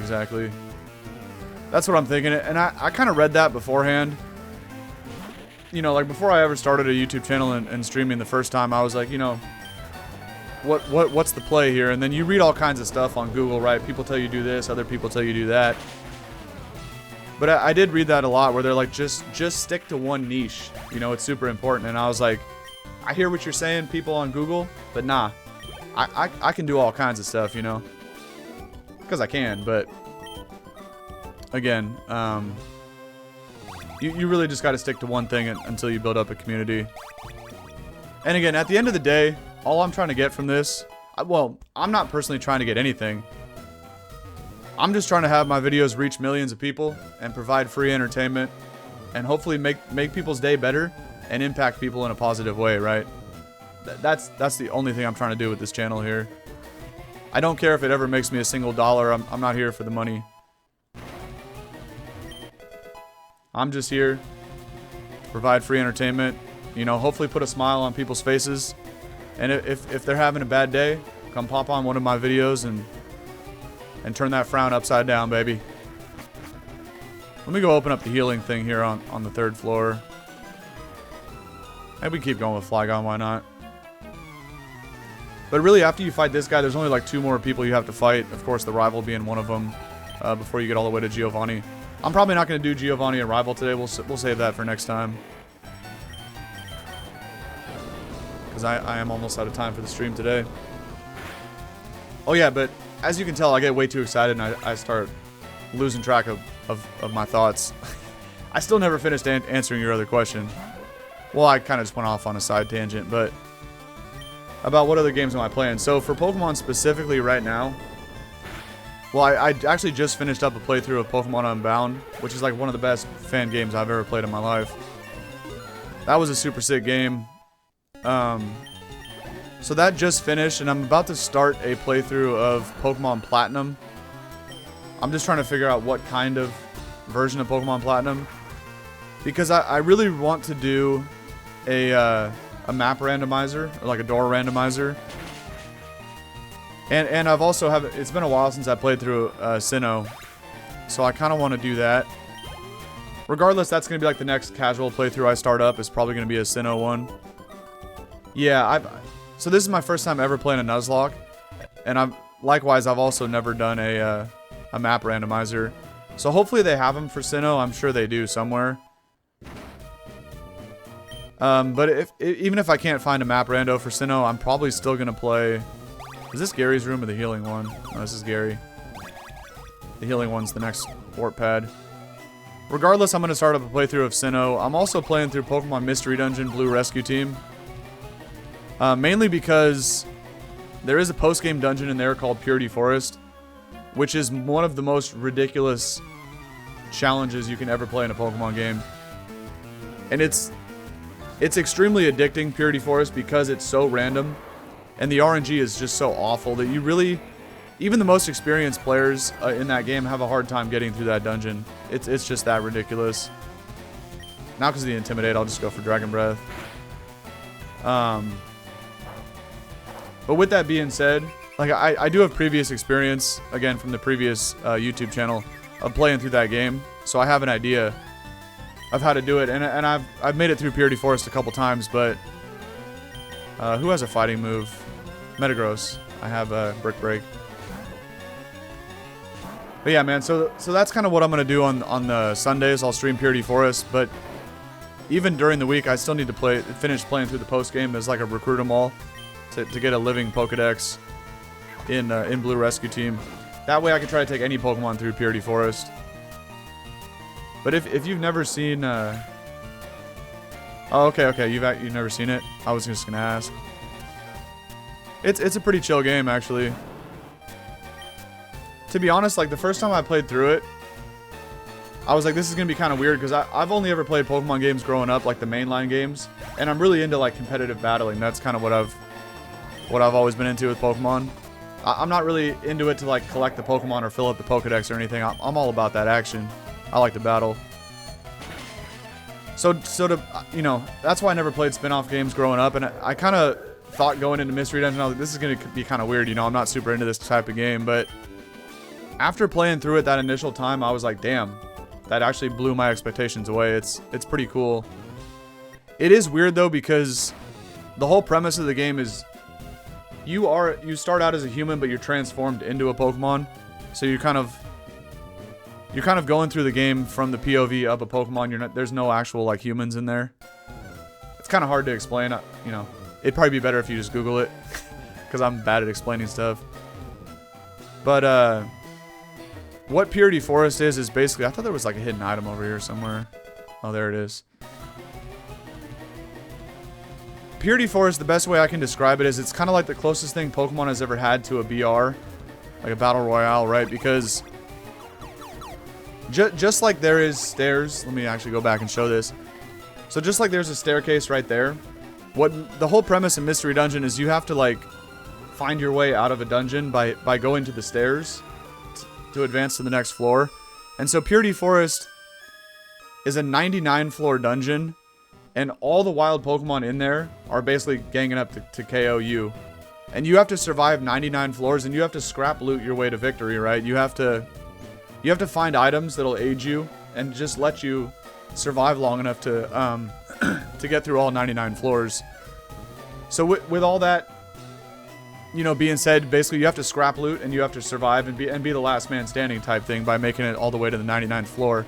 That's what I'm thinking. And I kind of read that beforehand. Like before I ever started a YouTube channel and streaming the first time, I was like, what's the play here? And then you read all kinds of stuff on Google, right? People tell you do this, other people tell you do that. But I did read that a lot, where they're like, just stick to one niche. It's super important. And I was like, I hear what you're saying, people on Google, but nah, I can do all kinds of stuff, because I can. But again, you really just got to stick to one thing until you build up a community. And again, at the end of the day, all I'm trying to get from this, well, I'm not personally trying to get anything. I'm just trying to have my videos reach millions of people and provide free entertainment and hopefully make people's day better and impact people in a positive way, right? That's the only thing I'm trying to do with this channel here. I don't care if it ever makes me a single dollar. I'm not here for the money. I'm just here to provide free entertainment. You know, hopefully put a smile on people's faces. And if they're having a bad day, come pop on one of my videos and turn that frown upside down, baby. Let me go open up the healing thing here on the 3rd floor. Maybe we keep going with Flygon, why not? But really, after you fight this guy, there's only like 2 more people you have to fight. Of course, the rival being one of them before you get all the way to Giovanni. I'm probably not going to do Giovanni and rival today. We'll save that for next time. Because I am almost out of time for the stream today. Oh yeah, but as you can tell, I get way too excited and I start losing track of my thoughts. I still never finished answering your other question. Well, I kind of just went off on a side tangent, but about what other games am I playing? So for Pokemon specifically right now, well, I actually just finished up a playthrough of Pokemon Unbound, which is like one of the best fan games I've ever played in my life. That was a super sick game. So that just finished, and I'm about to start a playthrough of Pokemon Platinum. I'm just trying to figure out what kind of version of Pokemon Platinum, because I really want to do a map randomizer, or like a door randomizer. And I've also it's been a while since I played through Sinnoh, so I kind of want to do that. Regardless, that's going to be like the next casual playthrough I start up is probably going to be a Sinnoh one. Yeah, so this is my first time ever playing a Nuzlocke, and likewise I've also never done a map randomizer. So hopefully they have them for Sinnoh. I'm sure they do somewhere. But even if I can't find a map rando for Sinnoh, I'm probably still gonna play. Is this Gary's room or the healing one? No, this is Gary. The healing one's the next warp pad. Regardless, I'm gonna start up a playthrough of Sinnoh. I'm also playing through Pokemon Mystery Dungeon Blue Rescue Team. Mainly because there is a post-game dungeon in there called Purity Forest, which is one of the most ridiculous challenges you can ever play in a Pokemon game. And it's extremely addicting, Purity Forest, because it's so random. And the RNG is just so awful that you really, even the most experienced players in that game have a hard time getting through that dungeon. It's just that ridiculous. Now because of the Intimidate, I'll just go for Dragon Breath. But with that being said, like I do have previous experience, again, from the previous YouTube channel of playing through that game. So I have an idea of how to do it. And I've made it through Purity Forest a couple times, but who has a fighting move? Metagross. I have a Brick Break. But yeah, man, so that's kind of what I'm going to do on the Sundays. I'll stream Purity Forest, but even during the week, I still need to finish playing through the post-game as like a recruit 'em all to get a living Pokedex in Blue Rescue Team. That way I can try to take any Pokemon through Purity Forest. But if you've never seen... Oh, okay, you've never seen it? I was just going to ask. It's a pretty chill game, actually. To be honest, like, the first time I played through it, I was like, this is going to be kind of weird, because I've only ever played Pokemon games growing up, like the mainline games, and I'm really into, like, competitive battling. That's kind of what I've always been into with Pokemon. I'm not really into it to, like, collect the Pokemon or fill up the Pokedex or anything. I'm all about that action. I like to battle. So to, you know, that's why I never played spin-off games growing up, and I kind of thought going into Mystery Dungeon, I was like, this is going to be kind of weird, you know, I'm not super into this type of game, but after playing through it that initial time, I was like, damn, that actually blew my expectations away. It's pretty cool. It is weird, though, because the whole premise of the game is you start out as a human, but you're transformed into a Pokemon, so you're kind of going through the game from the POV of a Pokemon. There's no actual, like, humans in there. It's kind of hard to explain, you know. It'd probably be better if you just Google it, because I'm bad at explaining stuff. But, what Purity Forest is basically... I thought there was, like, a hidden item over here somewhere. Oh, there it is. Purity Forest, the best way I can describe it is it's kind of like the closest thing Pokemon has ever had to a BR. Like a Battle Royale, right? Because just like there is stairs, let me actually go back and show this. So just like there's a staircase right there, what the whole premise in Mystery Dungeon is you have to like find your way out of a dungeon by going to the stairs to advance to the next floor. And so Purity Forest is a 99 floor dungeon, and all the wild Pokemon in there are basically ganging up to KO you. And you have to survive 99 floors, and you have to scrap loot your way to victory, right? You have to find items that'll aid you and just let you survive long enough to to get through all 99 floors. So with all that, you know, being said, basically you have to scrap loot and you have to survive and be the last man standing type thing by making it all the way to the 99th floor.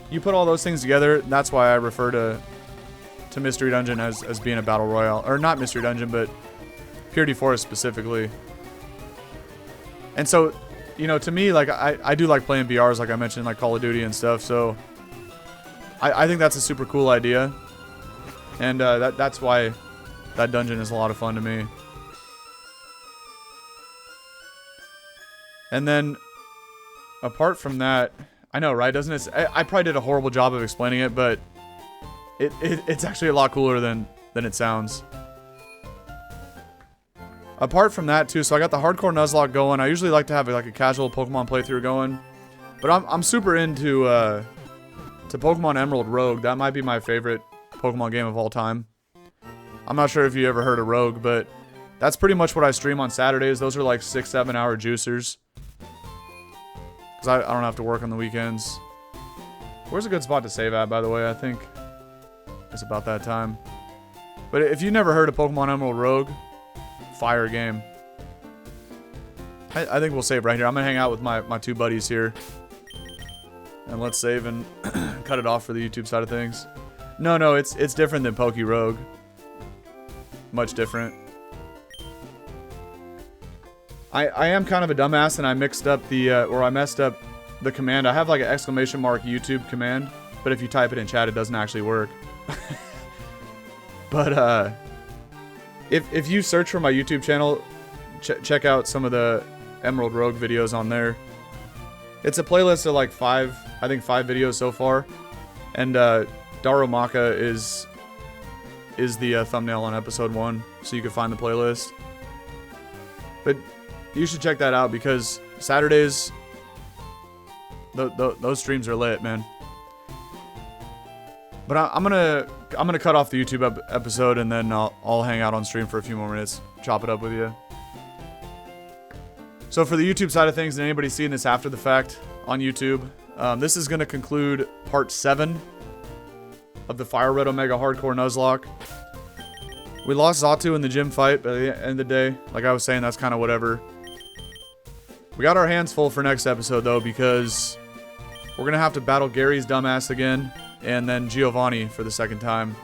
You put all those things together, that's why I refer to Mystery Dungeon as being a battle royale, or not Mystery Dungeon, but Purity Forest specifically. And so, you know, to me, like I do like playing BRs, like I mentioned, like Call of Duty and stuff. So I think that's a super cool idea, and that's why that dungeon is a lot of fun to me. And then, apart from that, I know, right? Doesn't it? I probably did a horrible job of explaining it, but it's actually a lot cooler than it sounds. Apart from that, too, so I got the Hardcore Nuzlocke going. I usually like to have like a casual Pokemon playthrough going, but I'm super into to Pokemon Emerald Rogue. That might be my favorite Pokemon game of all time. I'm not sure if you ever heard of Rogue, but that's pretty much what I stream on Saturdays. Those are like 6-7 hour juicers, because I don't have to work on the weekends. Where's a good spot to save at, by the way? I think it's about that time. But if you've never heard of Pokemon Emerald Rogue, fire game. I think we'll save right here. I'm gonna hang out with my two buddies here, and let's save and cut it off for the YouTube side of things. No, it's different than Poké Rogue. Much different. I am kind of a dumbass, and I mixed up I messed up the command. I have like an exclamation mark YouTube command, but if you type it in chat, it doesn't actually work. But if you search for my YouTube channel, check out some of the Emerald Rogue videos on there. It's a playlist of like five videos so far, and Darumaka is the thumbnail on episode 1, so you can find the playlist. But you should check that out, because Saturdays, those streams are lit, man. But I'm gonna cut off the YouTube episode, and then I'll hang out on stream for a few more minutes, chop it up with you. So for the YouTube side of things, and anybody seeing this after the fact on YouTube, this is gonna conclude part 7 of the FireRed Omega Hardcore Nuzlocke. We lost Xatu in the gym fight, but at the end of the day, like I was saying, that's kind of whatever. We got our hands full for next episode, though, because we're gonna have to battle Gary's dumbass again, and then Giovanni for the second time.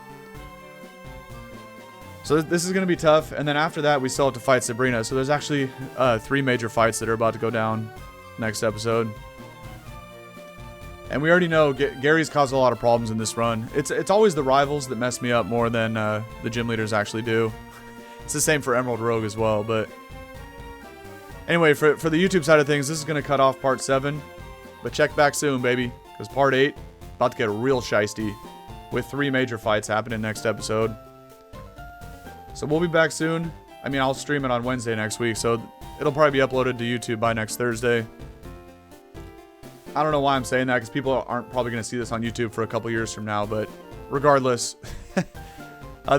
So this is going to be tough, and then after that we still have to fight Sabrina. So there's actually 3 major fights that are about to go down next episode. And we already know Gary's caused a lot of problems in this run. It's always the rivals that mess me up more than the gym leaders actually do. It's the same for Emerald Rogue as well, but anyway, for the YouTube side of things, this is going to cut off part 7, but check back soon, baby, because part 8 about to get real shiesty with 3 major fights happening next episode. So we'll be back soon. I mean, I'll stream it on Wednesday next week, so it'll probably be uploaded to YouTube by next Thursday. I don't know why I'm saying that, because people aren't probably going to see this on YouTube for a couple years from now, but regardless, this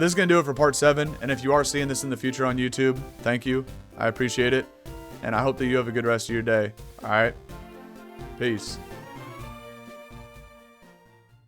is going to do it for part 7, and if you are seeing this in the future on YouTube, thank you. I appreciate it, and I hope that you have a good rest of your day. Alright? Peace.